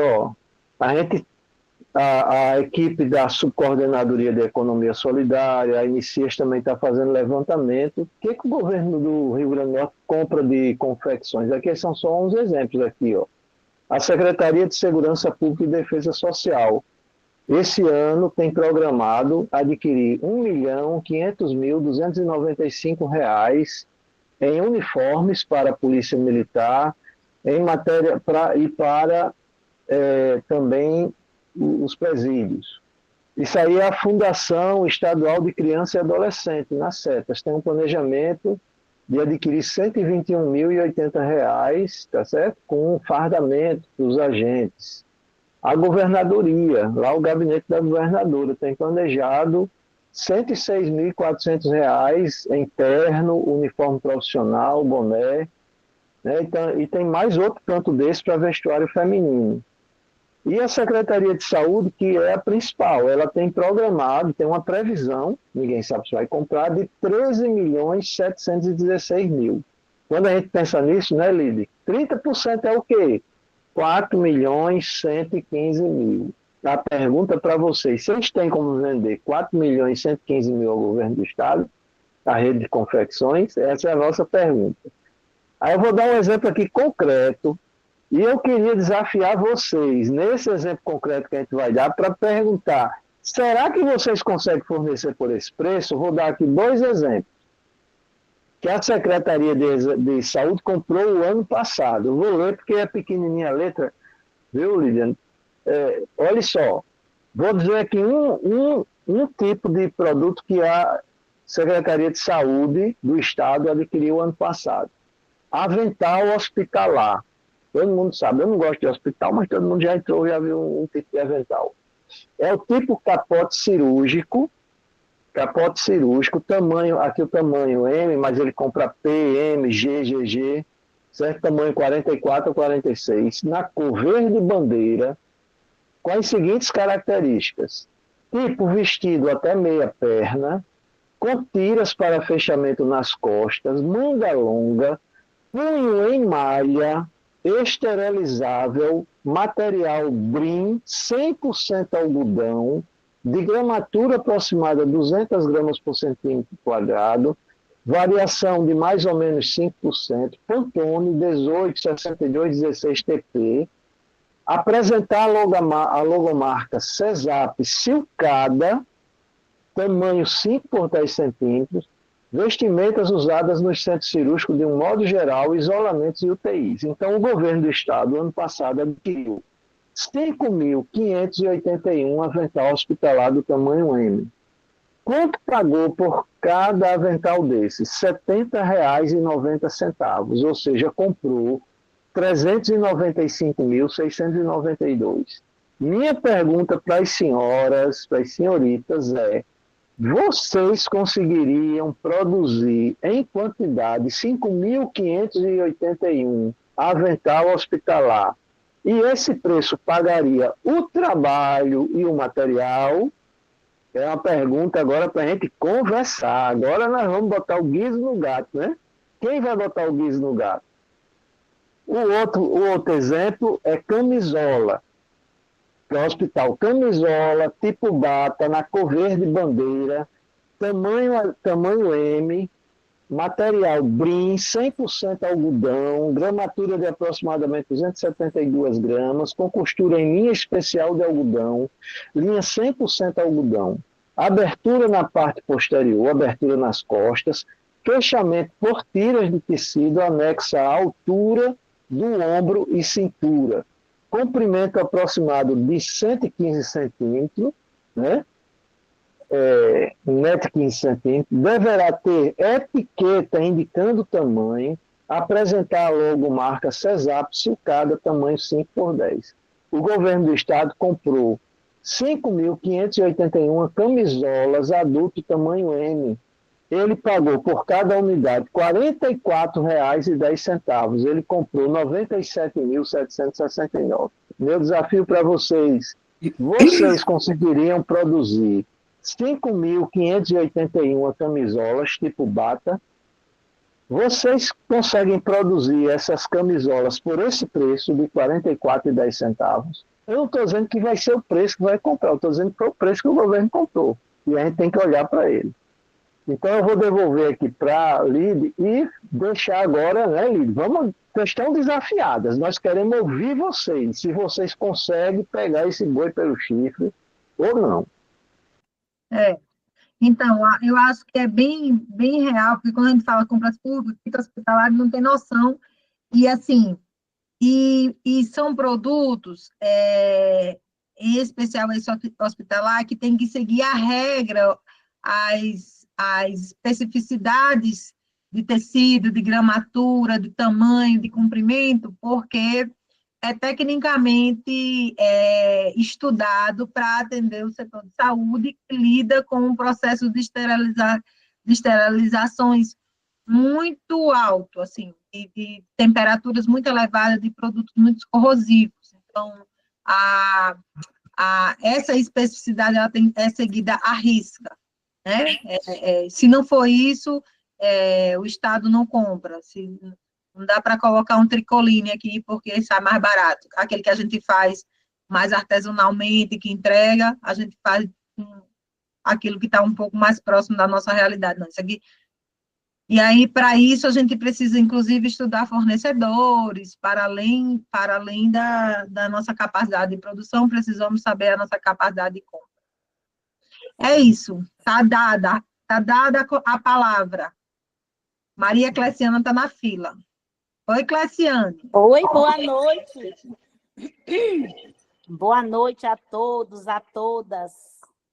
a equipe da Subcoordenadoria de Economia Solidária, a Inicias também está fazendo levantamento. O que o governo do Rio Grande do Norte compra de confecções? Aqui são só uns exemplos aqui, ó. A Secretaria de Segurança Pública e Defesa Social, esse ano tem programado adquirir R$ 1.500.295 em uniformes para a Polícia Militar, em matéria para também os presídios. Isso aí é a Fundação Estadual de Criança e Adolescente, nas setas. Tem um planejamento de adquirir R$ 121.080, tá certo? Com um fardamento dos agentes. A governadoria, lá o gabinete da governadora, tem planejado R$ 106.400 em terno, uniforme profissional, boné, né? Então, e tem mais outro canto desse para vestuário feminino. E a Secretaria de Saúde, que é a principal, ela tem programado, tem uma previsão, ninguém sabe se vai comprar, de 13.716.000. Quando a gente pensa nisso, né, Lide? 30% é o quê? 4.115.000. A pergunta para vocês, vocês têm como vender 4.115.000 ao governo do Estado, a rede de confecções? Essa é a nossa pergunta. Aí eu vou dar um exemplo aqui concreto, e eu queria desafiar vocês, nesse exemplo concreto que a gente vai dar, para perguntar, será que vocês conseguem fornecer por esse preço? Eu vou dar aqui 2 exemplos. Que a Secretaria de Saúde comprou o ano passado. Eu vou ler porque é pequenininha a letra, viu, Lidiane? Olha só, vou dizer aqui um tipo de produto que a Secretaria de Saúde do Estado adquiriu ano passado. Avental hospitalar. Todo mundo sabe, eu não gosto de hospital, mas todo mundo já entrou e já viu um tipo de avental. É o tipo capote cirúrgico, tamanho, aqui o tamanho M, mas ele compra P, M, G, GG, certo? Tamanho 44 ou 46, na cor verde bandeira, com as seguintes características. Tipo vestido até meia perna, com tiras para fechamento nas costas, manga longa, punho em malha, esterilizável, material BRIM, 100% algodão, de gramatura aproximada de 200 gramas por centímetro quadrado, variação de mais ou menos 5%, Pantone 186216 TP, apresentar a logomarca CESAP silcada, tamanho 5 por 10 centímetros, vestimentas usadas nos centros cirúrgicos de um modo geral, isolamentos e UTIs. Então, o governo do Estado, ano passado, adquiriu 5.581 avental hospitalar do tamanho M. Quanto pagou por cada avental desses? R$ 70,90, ou seja, comprou 395.692. Minha pergunta para as senhoras, para as senhoritas é: vocês conseguiriam produzir em quantidade 5.581 avental hospitalar e esse preço pagaria o trabalho e o material? É uma pergunta agora para a gente conversar. Agora nós vamos botar o guiso no gato, né? Quem vai botar o guiso no gato? O outro exemplo é camisola. Para o hospital, camisola, tipo bata, na cor verde bandeira, tamanho M, material BRIM, 100% algodão, gramatura de aproximadamente 272 gramas, com costura em linha especial de algodão, linha 100% algodão, abertura na parte posterior, abertura nas costas, fechamento por tiras de tecido anexa à altura do ombro e cintura, comprimento aproximado de 115 centímetros, né? 1,15 centímetros, deverá ter etiqueta indicando o tamanho, apresentar a logomarca CESAP sulcada, tamanho 5x10. O governo do estado comprou 5.581 camisolas adulto tamanho M. Ele pagou por cada unidade R$ 44,10. Ele comprou 97.769. Meu desafio para vocês: vocês conseguiriam produzir 5.581 camisolas tipo bata? Vocês conseguem produzir essas camisolas por esse preço de R$ 44,10? Eu não estou dizendo que vai ser o preço que vai comprar, eu estou dizendo que foi o preço que o governo comprou. E a gente tem que olhar para ele. Então eu vou devolver aqui para a Lide e deixar agora, né, Lide? Vamos, questão desafiadas. Nós queremos ouvir vocês, se vocês conseguem pegar esse boi pelo chifre ou não. Então, eu acho que é bem real, porque quando a gente fala compras públicas, hospitalar não tem noção, e assim, e são produtos, em especial esse hospitalar, que tem que seguir a regra, as especificidades de tecido, de gramatura, de tamanho, de comprimento, porque é tecnicamente estudado para atender o setor de saúde, que lida com um processo de esterilizações muito alto, assim, de temperaturas muito elevadas, de produtos muito corrosivos. Então, essa especificidade ela é seguida à risca, né? Se não for isso, o Estado não compra. Não dá para colocar um tricoline aqui, porque sai mais barato. Aquele que a gente faz mais artesanalmente, que entrega, a gente faz aquilo que está um pouco mais próximo da nossa realidade. Não, isso aqui. E aí, para isso, a gente precisa, inclusive, estudar fornecedores, para além da nossa capacidade de produção, precisamos saber a nossa capacidade de compra. É isso, está dada a palavra. Maria Cleciana está na fila. Oi, Cleciane. Oi, boa noite. Boa noite a todos, a todas.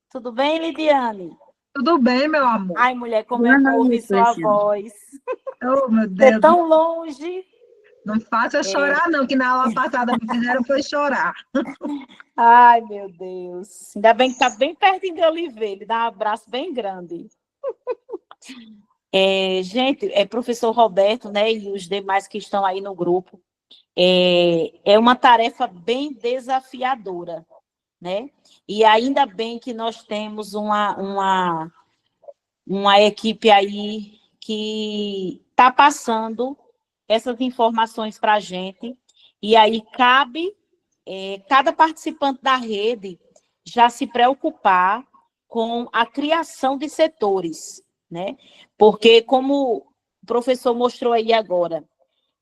Tudo bem, Lidiane? Tudo bem, meu amor. Ai, mulher, como eu ouvi sua voz. Oh, meu Deus. Você tão longe. Não faça chorar, não, que na aula passada me fizeram foi chorar. Ai, meu Deus. Ainda bem que está bem pertinho de Oliveira. Ele dá um abraço bem grande. Gente, professor Roberto, né, e os demais que estão aí no grupo, é uma tarefa bem desafiadora, né? E ainda bem que nós temos uma equipe aí que está passando essas informações para a gente, e aí cabe cada participante da rede já se preocupar com a criação de setores, né? Porque, como o professor mostrou aí agora,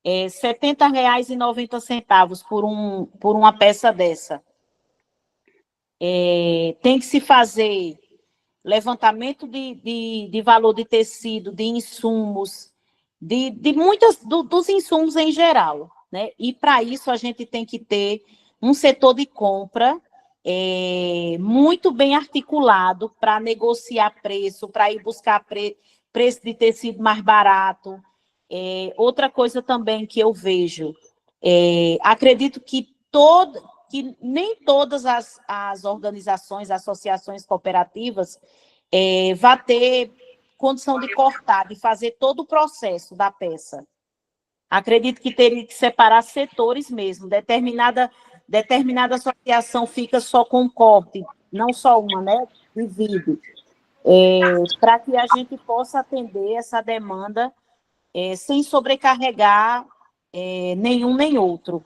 R$ 70,90 por uma peça dessa. Tem que se fazer levantamento de valor de tecido, de insumos, dos insumos em geral, né? E, para isso, a gente tem que ter um setor de compra muito bem articulado para negociar preço, para ir buscar preço de tecido mais barato. Outra coisa também que eu vejo Acredito que nem todas as organizações, associações cooperativas vão ter condição de cortar, de fazer todo o processo da peça. Acredito que teria que separar setores mesmo. Determinada associação fica só com corte, não só uma, né? Divide. Para que a gente possa atender essa demanda sem sobrecarregar nenhum nem outro.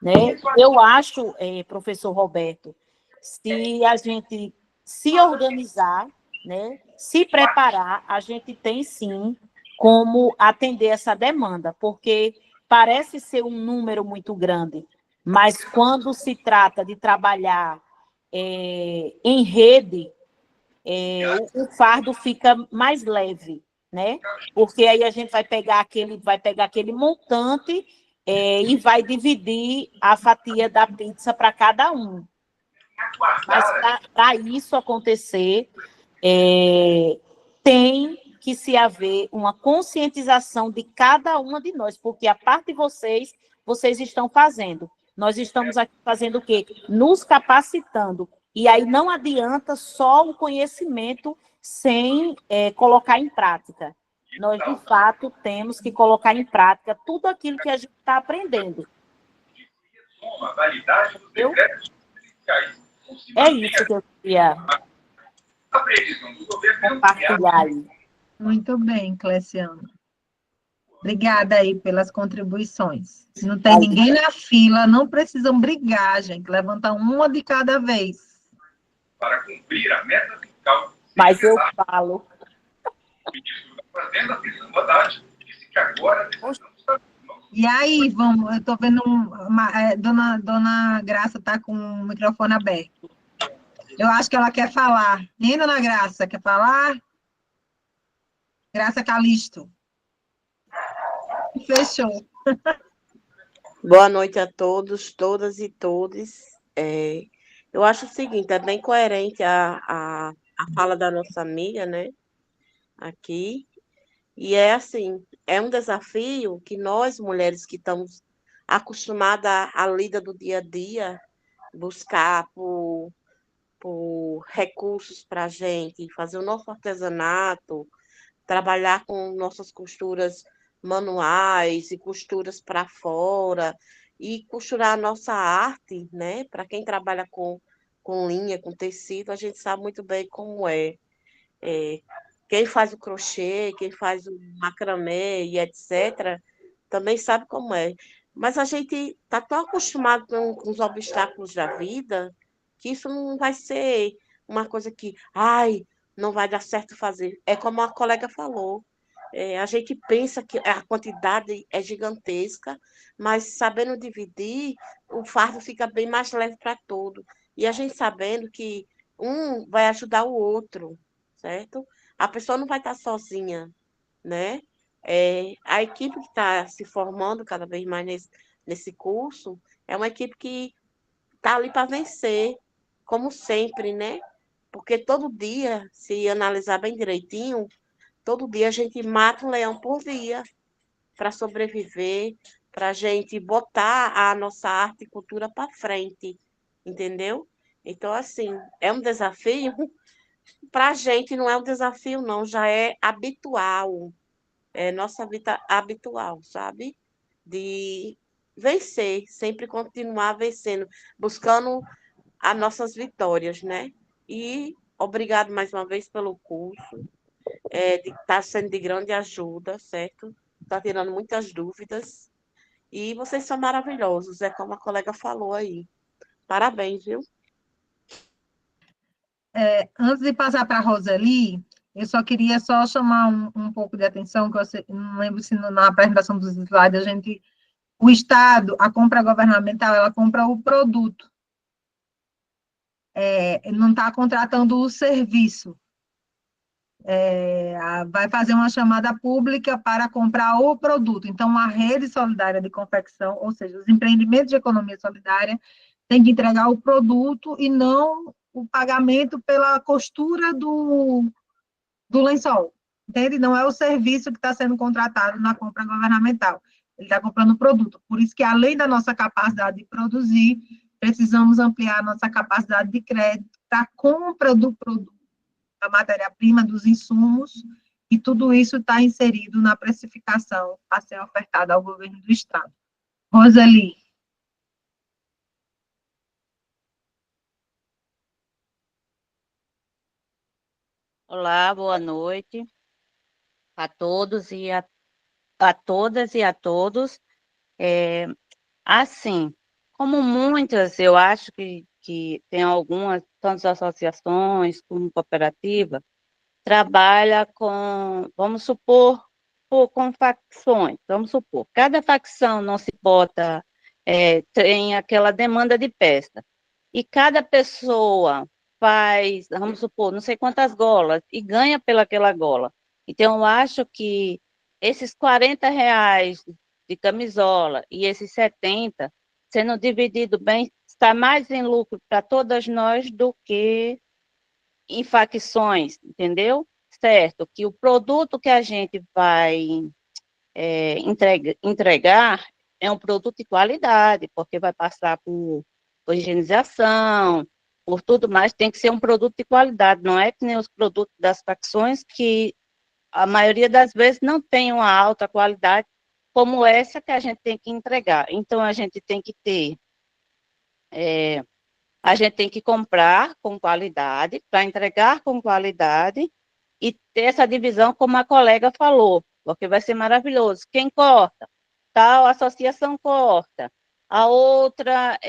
Né? Eu acho, professor Roberto, se a gente se organizar, né, se preparar, a gente tem sim como atender essa demanda, porque parece ser um número muito grande, mas quando se trata de trabalhar em rede, o fardo fica mais leve, né? Porque aí a gente vai pegar aquele montante e vai dividir a fatia da pizza para cada um. Mas para isso acontecer, tem que se haver uma conscientização de cada uma de nós, porque a parte de vocês estão fazendo. Nós estamos aqui fazendo o quê? Nos capacitando. E aí não adianta só o conhecimento sem colocar em prática. Nós, de fato, temos que colocar em prática tudo aquilo que a gente está aprendendo. É isso que eu queria compartilhar aí. Muito bem, Cleciana. Obrigada aí pelas contribuições. Se não tem ninguém na fila, não precisam brigar, gente. Levanta uma de cada vez. Para cumprir a meta fiscal. Mas eu falo. O ministro da Fazenda, Fernando Haddad, disse que agora... E aí, vamos, eu estou vendo Dona Graça está com o microfone aberto. Eu acho que ela quer falar. Nem Dona Graça, quer falar? Graça Calisto. Fechou. Boa noite a todos, todas e todos. Eu acho o seguinte, é bem coerente a fala da nossa amiga, né? Aqui. E é assim, é um desafio que nós, mulheres que estamos acostumadas à lida do dia a dia, buscar por recursos para a gente, fazer o nosso artesanato, trabalhar com nossas costuras manuais e costuras para fora, e costurar a nossa arte, né? Para quem trabalha com linha, com tecido, a gente sabe muito bem como quem faz o crochê, quem faz o macramê e etc., também sabe como é. Mas a gente está tão acostumado com os obstáculos da vida que isso não vai ser uma coisa que, não vai dar certo fazer. É como a colega falou, a gente pensa que a quantidade é gigantesca, mas sabendo dividir, o fardo fica bem mais leve para todo. E a gente sabendo que um vai ajudar o outro, certo? A pessoa não vai estar sozinha, né? A equipe que está se formando cada vez mais nesse curso é uma equipe que está ali para vencer, como sempre, né? Porque todo dia, se analisar bem direitinho, todo dia a gente mata um leão por dia para sobreviver, para a gente botar a nossa arte e cultura para frente, entendeu? Então, assim, é um desafio. Para a gente não é um desafio, não, já é habitual, é nossa vida habitual, sabe? De vencer, sempre continuar vencendo, buscando as nossas vitórias, né? E obrigado mais uma vez pelo curso, está sendo de grande ajuda, certo? Está tirando muitas dúvidas, e vocês são maravilhosos, é como a colega falou aí. Parabéns, viu? Antes de passar para a Roseli, eu só queria chamar um pouco de atenção, que eu não lembro se na apresentação dos slides o Estado, a compra governamental, ela compra o produto. Ele não está contratando o serviço. Vai fazer uma chamada pública para comprar o produto. Então, a rede solidária de confecção, ou seja, os empreendimentos de economia solidária, tem que entregar o produto e não o pagamento pela costura do lençol, entende? Não é o serviço que está sendo contratado na compra governamental. ele está comprando o produto. Por isso que, além da nossa capacidade de produzir, precisamos ampliar a nossa capacidade de crédito para a compra do produto, da matéria-prima, dos insumos, e tudo isso está inserido na precificação a ser ofertada ao governo do Estado. Roseli. Olá, boa noite a todos e a todas e a todos. Assim, como muitas, eu acho que tem algumas, tantas associações como cooperativa, trabalha com, vamos supor, com facções, vamos supor, cada facção não se bota, tem aquela demanda de peça, e cada pessoa faz, vamos supor, não sei quantas golas, e ganha pelaquela gola. Então, eu acho que esses R$ 40 de camisola e esses 70, sendo dividido bem, está mais em lucro para todas nós do que em facções, entendeu? Certo, que o produto que a gente vai entregar é um produto de qualidade, porque vai passar por higienização, por tudo mais, tem que ser um produto de qualidade, não é que nem os produtos das facções, que a maioria das vezes não tem uma alta qualidade, como essa que a gente tem que entregar. Então, a gente tem que ter, a gente tem que comprar com qualidade, para entregar com qualidade, e ter essa divisão, como a colega falou, porque vai ser maravilhoso. Quem corta? Tal associação corta, a outra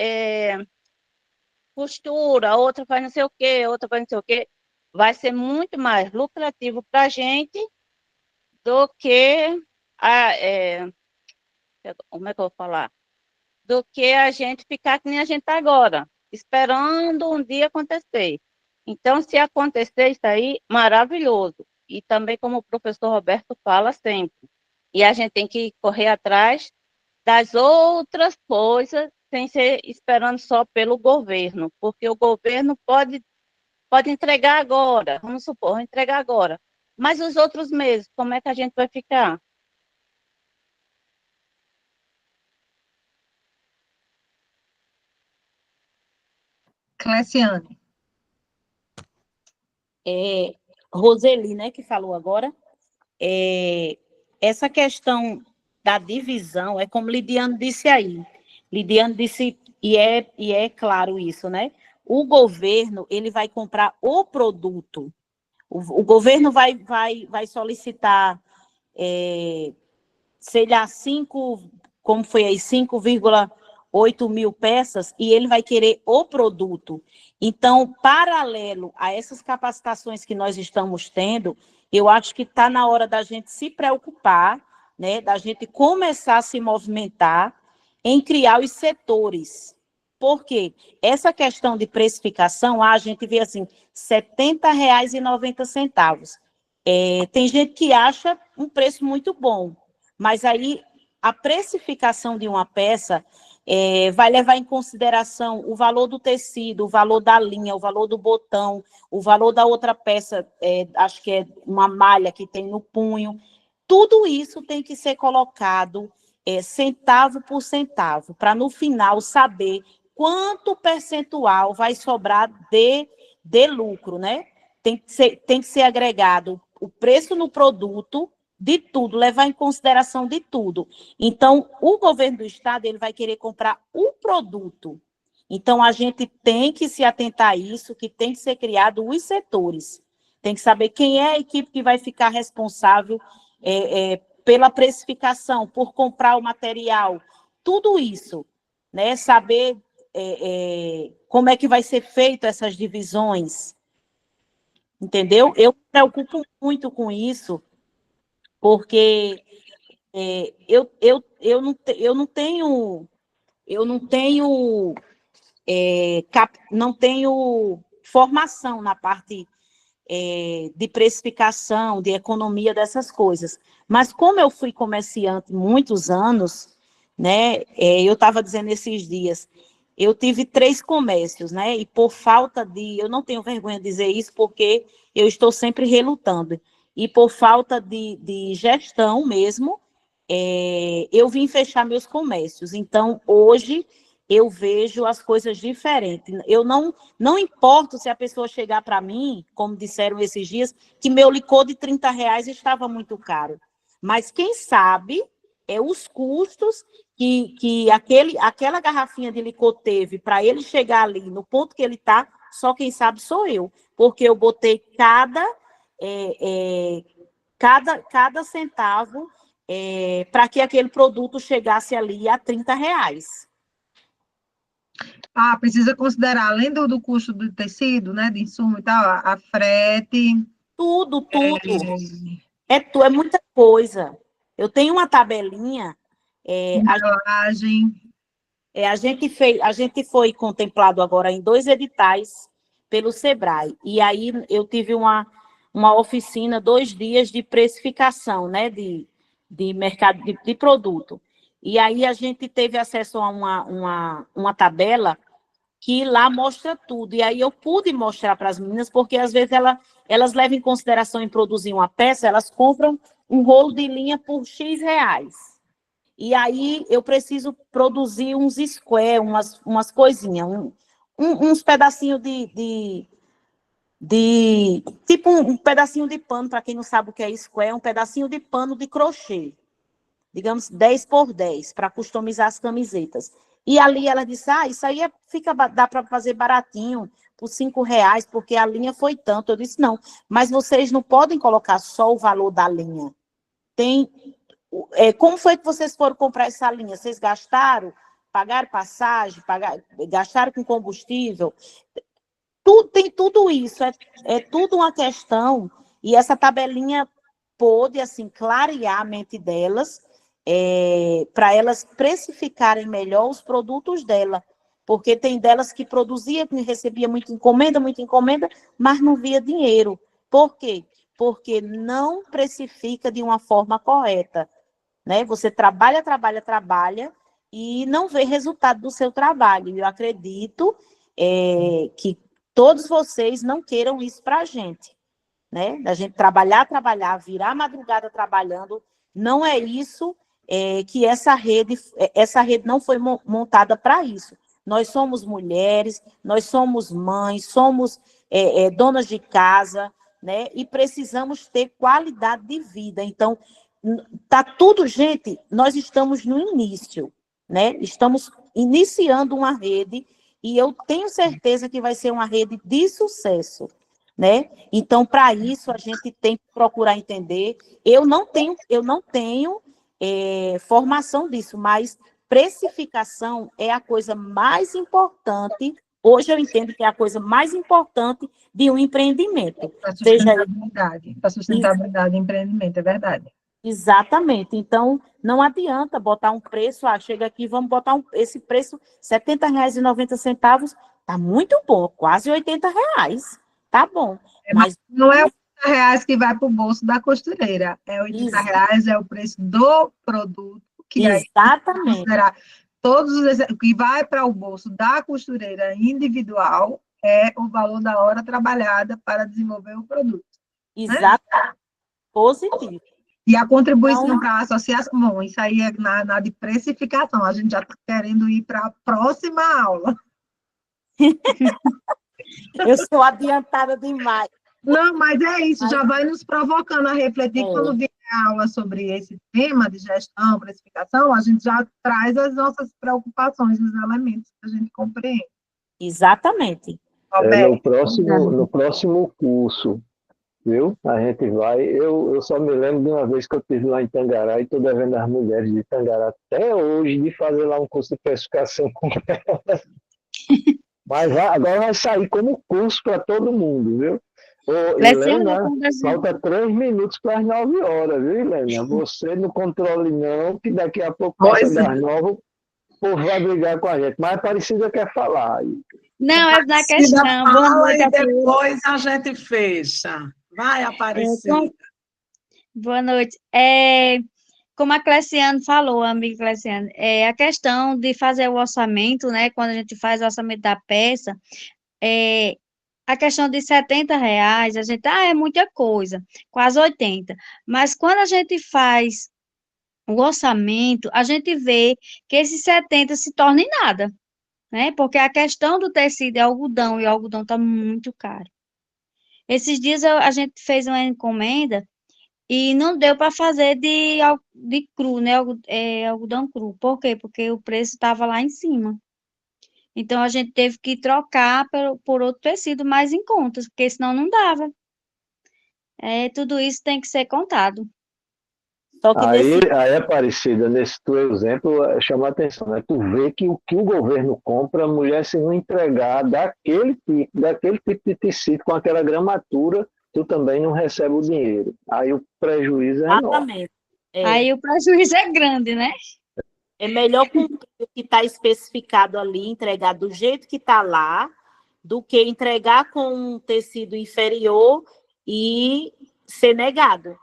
costura, a outra faz não sei o quê, a outra faz não sei o quê. Vai ser muito mais lucrativo para a gente do que como é que eu vou falar? Do que a gente ficar que nem a gente está agora, esperando um dia acontecer. Então, se acontecer isso aí, maravilhoso. E também, como o professor Roberto fala sempre, e a gente tem que correr atrás das outras coisas, sem ser esperando só pelo governo, porque o governo pode entregar agora, vamos supor, entregar agora. Mas os outros meses, como é que a gente vai ficar? Cleciane. Roseli, né, que falou agora, essa questão da divisão, é como Lidiane disse aí. Lidiane disse, e é claro isso, né? O governo, ele vai comprar o produto. O governo vai solicitar, sei lá, como foi aí, 5,8 mil peças, e ele vai querer o produto. Então, paralelo a essas capacitações que nós estamos tendo, eu acho que está na hora da gente se preocupar, né, da gente começar a se movimentar em criar os setores. Por quê? Essa questão de precificação, a gente vê assim, R$ 70,90. Tem gente que acha um preço muito bom, mas aí a precificação de uma peça vai levar em consideração o valor do tecido, o valor da linha, o valor do botão, o valor da outra peça, acho que é uma malha que tem no punho. Tudo isso tem que ser colocado centavo por centavo, para no final saber quanto percentual vai sobrar de lucro, né? Tem que ser agregado o preço no produto, de tudo, levar em consideração de tudo. Então, o governo do estado, ele vai querer comprar o produto. Então, a gente tem que se atentar a isso, que tem que ser criado os setores. Tem que saber quem é a equipe que vai ficar responsável pela precificação, por comprar o material, tudo isso, né? Saber como é que vai ser feito essas divisões, entendeu? Eu me preocupo muito com isso, porque eu não tenho formação na parte de precificação, de economia dessas coisas. Mas como eu fui comerciante muitos anos, né, eu estava dizendo esses dias, eu tive 3 comércios, né, e por falta eu não tenho vergonha de dizer isso, porque eu estou sempre relutando, e por falta de gestão mesmo, eu vim fechar meus comércios. Então, hoje, eu vejo as coisas diferentes. Eu não importo se a pessoa chegar para mim, como disseram esses dias, que meu licor de R$ 30 estava muito caro. Mas quem sabe os custos que aquela garrafinha de licor teve para ele chegar ali no ponto que ele está, só quem sabe sou eu. Porque eu botei cada centavo para que aquele produto chegasse ali a R$ 30. Precisa considerar, além do custo do tecido, né, de insumo e tal, a frete. Tudo. É muita coisa. Eu tenho uma tabelinha. Embalagem. A gente foi contemplado agora em 2 editais pelo Sebrae. E aí eu tive uma oficina, 2 dias de precificação, né, de mercado de produto. E aí a gente teve acesso a uma tabela que lá mostra tudo. E aí eu pude mostrar para as meninas, porque às vezes elas levam em consideração em produzir uma peça, elas compram um rolo de linha por X reais. E aí eu preciso produzir uns square, umas coisinhas, uns pedacinhos tipo um pedacinho de pano, para quem não sabe o que é square, um pedacinho de pano de crochê, digamos 10 por 10, para customizar as camisetas. E ali ela disse, isso aí dá para fazer baratinho, por R$ 5, porque a linha foi tanto. Eu disse, não, mas vocês não podem colocar só o valor da linha. Como foi que vocês foram comprar essa linha? Vocês gastaram? Pagaram passagem? Gastaram com combustível? Tem tudo isso, é tudo uma questão, e essa tabelinha pôde, assim, clarear a mente delas, para elas precificarem melhor os produtos dela, porque tem delas que produzia, que recebia muita encomenda, mas não via dinheiro. Por quê? Porque não precifica de uma forma correta, né? Você trabalha e não vê resultado do seu trabalho. Eu acredito que todos vocês não queiram isso para a gente, né? Da gente trabalhar, virar a madrugada trabalhando. Não é isso que essa rede não foi montada para isso. Nós somos mulheres, nós somos mães, somos donas de casa, né? E precisamos ter qualidade de vida. Então, tá tudo, gente, nós estamos no início, né? Estamos iniciando uma rede e eu tenho certeza que vai ser uma rede de sucesso, né? Então, para isso, a gente tem que procurar entender. Eu não tenho formação disso, mas precificação é a coisa mais importante. Hoje eu entendo que é a coisa mais importante de um empreendimento. Para sustentabilidade do empreendimento, é verdade. Exatamente. Então, não adianta botar um preço, chega aqui, vamos botar esse preço, R$ 70,90, tá muito bom, quase R$ 80, tá bom. Mas não é R$ 80 que vai para o bolso da costureira, é R$ 80, é o preço do produto, que exatamente. Todos os que vai para o bolso da costureira individual é o valor da hora trabalhada para desenvolver o produto. Exato. Né? Positivo. E a contribuição para a associação, bom, isso aí é na de precificação, a gente já está querendo ir para a próxima aula. Eu sou adiantada demais. Não, mas é isso, já vai nos provocando a refletir. Quando vier a aula sobre esse tema de gestão, precificação, a gente já traz as nossas preocupações, os elementos que a gente compreende. Exatamente. No próximo curso, viu? A gente vai. Eu só me lembro de uma vez que eu estive lá em Tangará e estou devendo às mulheres de Tangará até hoje de fazer lá um curso de precificação com elas. Mas agora vai sair como curso para todo mundo, viu? Helena, falta 3 minutos para as 9 horas, viu, Helena? Você não controle não, que daqui a pouco passa das 9, o povo vai brigar com a gente. Mas a Aparecida quer falar. Não, é da questão. Boa noite e depois a gente fecha. Vai, Aparecida. Boa noite. Como a Cleciane falou, a amiga Cleciane, a questão de fazer o orçamento, né? Quando a gente faz o orçamento da peça, a questão de R$ 70, a gente, é muita coisa, quase 80. Mas quando a gente faz o orçamento, a gente vê que esses 70 se torna em nada, né? Porque a questão do tecido é algodão, e o algodão está muito caro. Esses dias a gente fez uma encomenda e não deu para fazer de cru, né? Algodão cru. Por quê? Porque o preço estava lá em cima. Então, a gente teve que trocar por outro tecido mais em conta, porque senão não dava. Tudo isso tem que ser contado. Só que Aí, Aparecida, nesse teu exemplo, chamou a atenção, né? Tu vê que o governo compra, a mulher, se não entregar daquele tipo de tecido, com aquela gramatura, tu também não recebe o dinheiro. Aí o prejuízo é enorme. Exatamente. Aí o prejuízo é grande, né? É melhor cumprir o que está especificado ali, entregar do jeito que está lá, do que entregar com um tecido inferior e ser negado,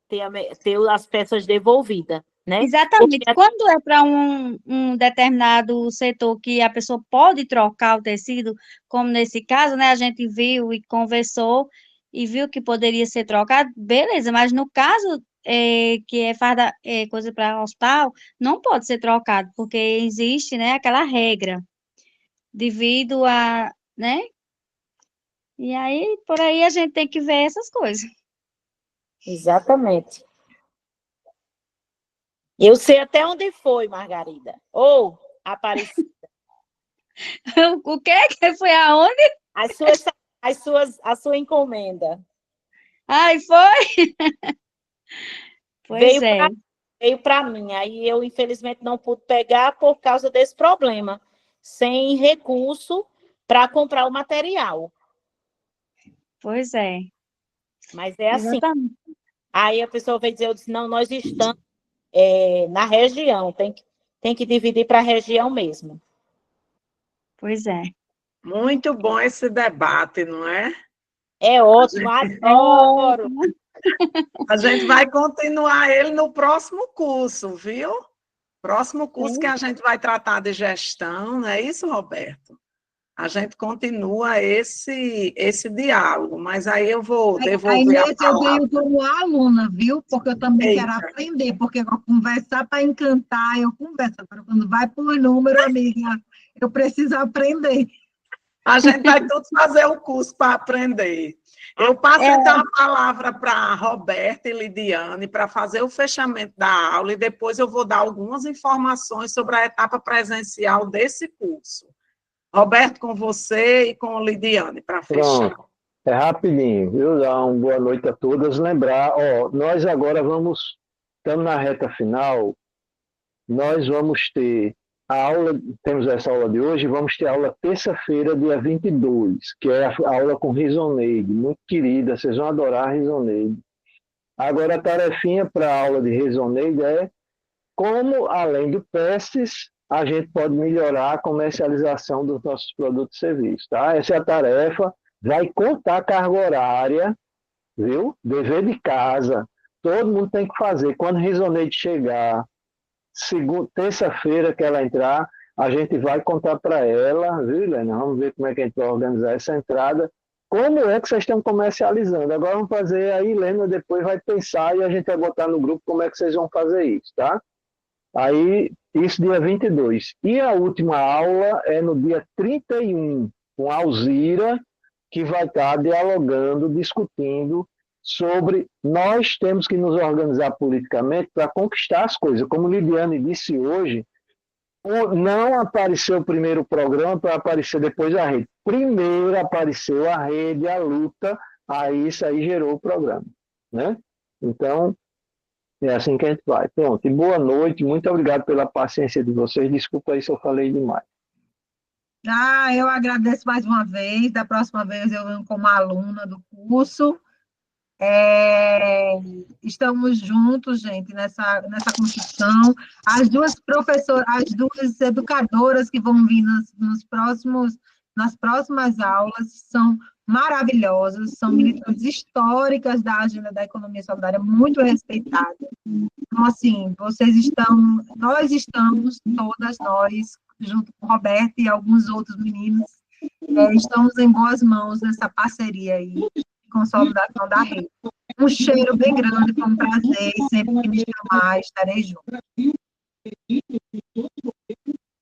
ter as peças devolvidas, né? Exatamente. Porque Quando é para um determinado setor que a pessoa pode trocar o tecido, como nesse caso, né? A gente viu e conversou e viu que poderia ser trocado, beleza, mas no caso que é farda, coisa para hospital, não pode ser trocado, porque existe, né, aquela regra, devido a, né? E aí, por aí a gente tem que ver essas coisas. Exatamente. Eu sei até onde foi, Margarida. Ou Aparecida. O quê? Que foi aonde? A sua encomenda. Ai, foi? Pois Veio para mim. Aí eu, infelizmente, não pude pegar por causa desse problema. Sem recurso para comprar o material. Pois é. Mas é assim. Exatamente. Aí a pessoa veio dizer, eu disse, não, nós estamos na região, tem que dividir para a região mesmo. Pois é. Muito bom esse debate, não é? É ótimo, adoro. A gente vai continuar ele no próximo curso, viu? Próximo curso que a gente vai tratar de gestão, não é isso, Roberto? A gente continua esse diálogo, mas aí eu vou devolver a palavra. Eu venho como aluna, viu? Porque eu também quero aprender, porque conversar para encantar, eu converso. Agora, quando vai por número, amiga, eu preciso aprender. A gente vai todos fazer o curso para aprender. Eu passo, então, a palavra para Roberta e Lidiane para fazer o fechamento da aula e depois eu vou dar algumas informações sobre a etapa presencial desse curso. Roberto, com você e com Lidiane, para fechar. Pronto. É rapidinho, viu? Dar uma boa noite a todas. Lembrar, nós agora estamos na reta final, nós vamos ter temos essa aula de hoje, vamos ter aula terça-feira, dia 22, que é a aula com Risoneide, muito querida, vocês vão adorar a Risoneide. Agora, a tarefinha para a aula de Risoneide é como, além do PESTES, a gente pode melhorar a comercialização dos nossos produtos e serviços, tá? Essa é a tarefa, vai contar a carga horária, viu? Dever de casa, todo mundo tem que fazer. Quando a Risoneide chegar, terça-feira que ela entrar, a gente vai contar para ela, viu, Helena? Vamos ver como é que a gente vai organizar essa entrada. Como é que vocês estão comercializando? Agora vamos fazer, aí Helena depois vai pensar e a gente vai botar no grupo como é que vocês vão fazer isso, tá? Aí, isso dia 22. E a última aula é no dia 31, com a Alzira, que vai estar dialogando, discutindo sobre nós temos que nos organizar politicamente para conquistar as coisas. Como Lidiane disse hoje, não apareceu o primeiro programa para aparecer depois a rede. Primeiro apareceu a rede, a luta, aí isso aí gerou o programa, né? Então, é assim que a gente vai. Pronto, e boa noite, muito obrigado pela paciência de vocês, desculpa aí se eu falei demais. Eu agradeço mais uma vez, da próxima vez eu venho como aluna do curso. Estamos juntos, gente, nessa construção. As duas professoras, as duas educadoras que vão vir nas próximas aulas são maravilhosas, são militantes históricas da agenda da economia solidária, muito respeitadas. Então, assim, nós estamos, todas nós, junto com o Roberto e alguns outros meninos, estamos em boas mãos nessa parceria aí, consolidação da rede. Um cheiro bem grande, foi um prazer, e sempre que me chamar, estarei junto.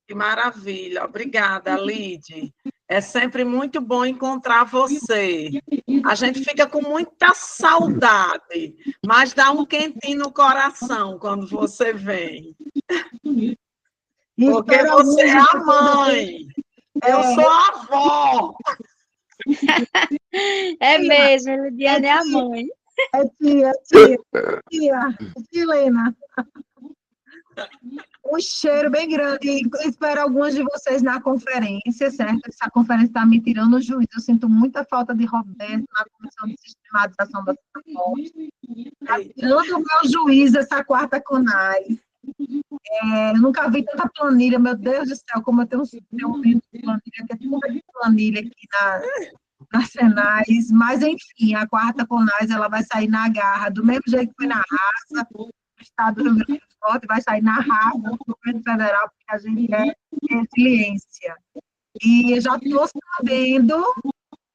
Que maravilha, obrigada, Lide. É sempre muito bom encontrar você. A gente fica com muita saudade, mas dá um quentinho no coração quando você vem. Porque você é a mãe, eu sou a avó. É mesmo, Lidiane é a mãe. É tia Helena. Um cheiro bem grande. E espero algumas de vocês na conferência, certo? Essa conferência está me tirando o juízo. Eu sinto muita falta de Roberto na comissão de sistematização da transporte. Está tirando o meu juízo essa quarta CONAI. Eu nunca vi tanta planilha, meu Deus do céu, como eu tenho um livro de planilha, que é toda de planilha aqui na Senais. Mas, enfim, a quarta CONAI ela vai sair na garra, do mesmo jeito que foi na raça, o Estado do Rio Grande do Norte vai sair na raça do governo federal, porque a gente é resiliência. E eu já estou sabendo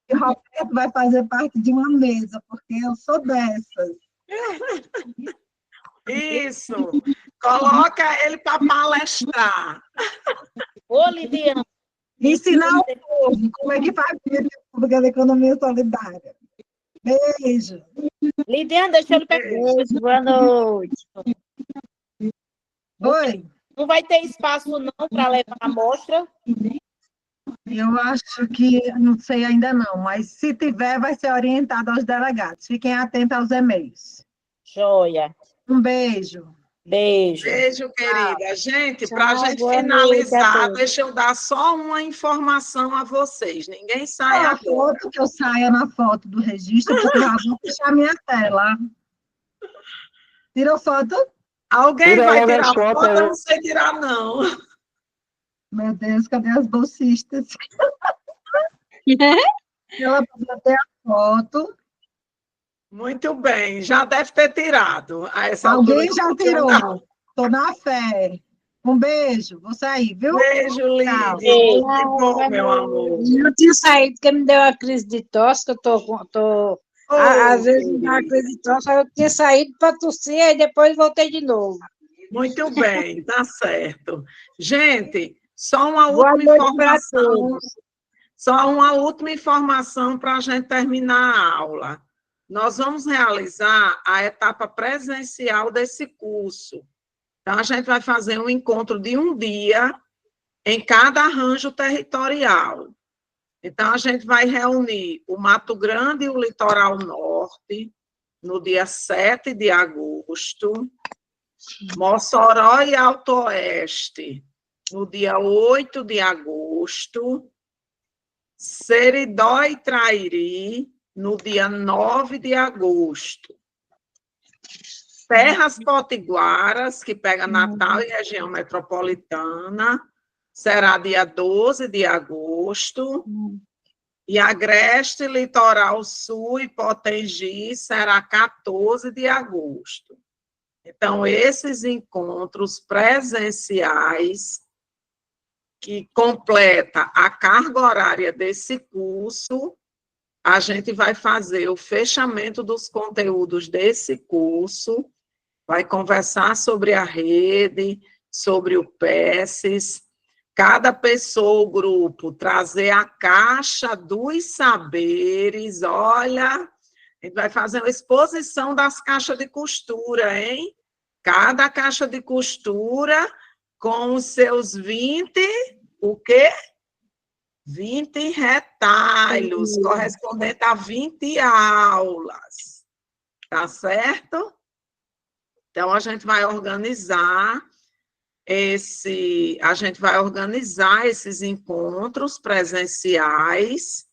que o Roberto vai fazer parte de uma mesa, porque eu sou dessas. Isso, coloca ele para palestrar. Ô, Lidiane. Ensinar o povo como é que faz a da economia solidária. Beijo. Lidiane, deixa eu lhe perguntar. Boa noite. Oi. Não vai ter espaço, não, para levar a amostra? Eu acho que, não sei ainda não, mas se tiver, vai ser orientado aos delegados. Fiquem atentos aos e-mails. Joia. Um beijo. Beijo. Beijo, querida. Gente, Tchau, para a gente boa noite a finalizar, todos. deixa eu dar só uma informação a vocês. Ninguém sai A agora. foto que eu saia na foto do registro, por favor, vou fechar minha tela. Tirou foto? Alguém Tira vai logo tirar as fotos foto? aí. Eu não sei tirar, não. Meu Deus, cadê as bolsistas? Ela pode ter a foto. Muito bem, já deve ter tirado. A essa Alguém altura, já não. tirou. Estou na fé. Um beijo. Vou sair, viu? Beijo, Tchau. Lídia. Tudo de bom, meu amor. Eu tinha saído porque me deu uma crise de tosse, que eu às vezes me dá uma crise de tosse, aí eu tinha saído para tossir, aí depois voltei de novo. Muito bem, tá certo. Gente, só uma Boa última noite para informação. todos. Só uma última informação para a gente terminar a aula. Nós vamos realizar a etapa presencial desse curso. Então, a gente vai fazer um encontro de um dia em cada arranjo territorial. Então, a gente vai reunir o Mato Grande e o Litoral Norte, no dia 7 de agosto, Mossoró e Alto Oeste, no dia 8 de agosto, Seridó e Trairi, no dia 9 de agosto. Terras Potiguaras, que pega Natal e região metropolitana, será dia 12 de agosto. E Agreste, Litoral Sul e Potengi será 14 de agosto. Então, esses encontros presenciais, que completa a carga horária desse curso, a gente vai fazer o fechamento dos conteúdos desse curso, vai conversar sobre a rede, sobre o PESES, cada pessoa, o grupo, trazer a caixa dos saberes, olha, a gente vai fazer uma exposição das caixas de costura, hein? Cada caixa de costura com os seus 20, o quê? 20 retalhos, correspondente a 20 aulas, tá certo? Então, a gente vai organizar esses encontros presenciais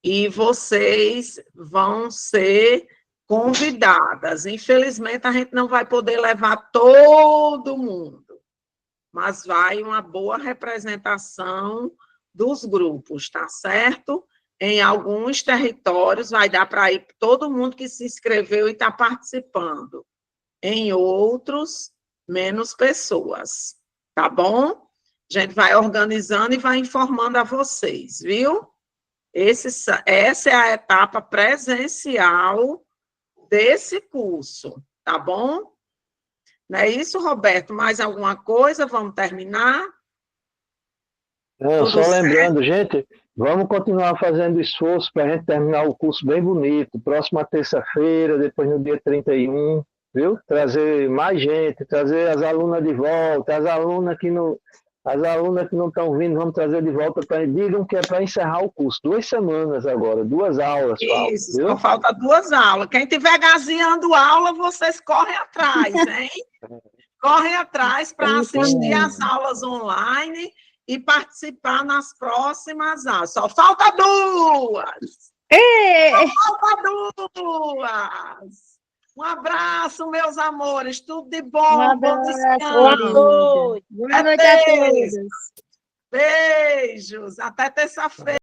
e vocês vão ser convidadas. Infelizmente, a gente não vai poder levar todo mundo, mas vai uma boa representação dos grupos, tá certo? Em alguns territórios vai dar para ir todo mundo que se inscreveu e está participando. Em outros, menos pessoas, tá bom? A gente vai organizando e vai informando a vocês, viu? Essa é a etapa presencial desse curso, tá bom? Não é isso, Roberto? Mais alguma coisa? Vamos terminar? Não, só lembrando, gente, vamos continuar fazendo esforço para a gente terminar o curso bem bonito. Próxima terça-feira, depois no dia 31, viu? Trazer mais gente, trazer as alunas de volta, as alunas que não estão vindo, vamos trazer de volta para digam que é para encerrar o curso. 2 semanas agora, 2 aulas. Isso, só falta 2 aulas. Quem estiver gaseando aula, vocês correm atrás, hein? Correm atrás para assistir às aulas online e participar nas próximas aulas. Só falta 2! Só falta 2! Um abraço, meus amores. Tudo de bom. Bom descanso. Boa noite a todos. Beijos. Até terça-feira.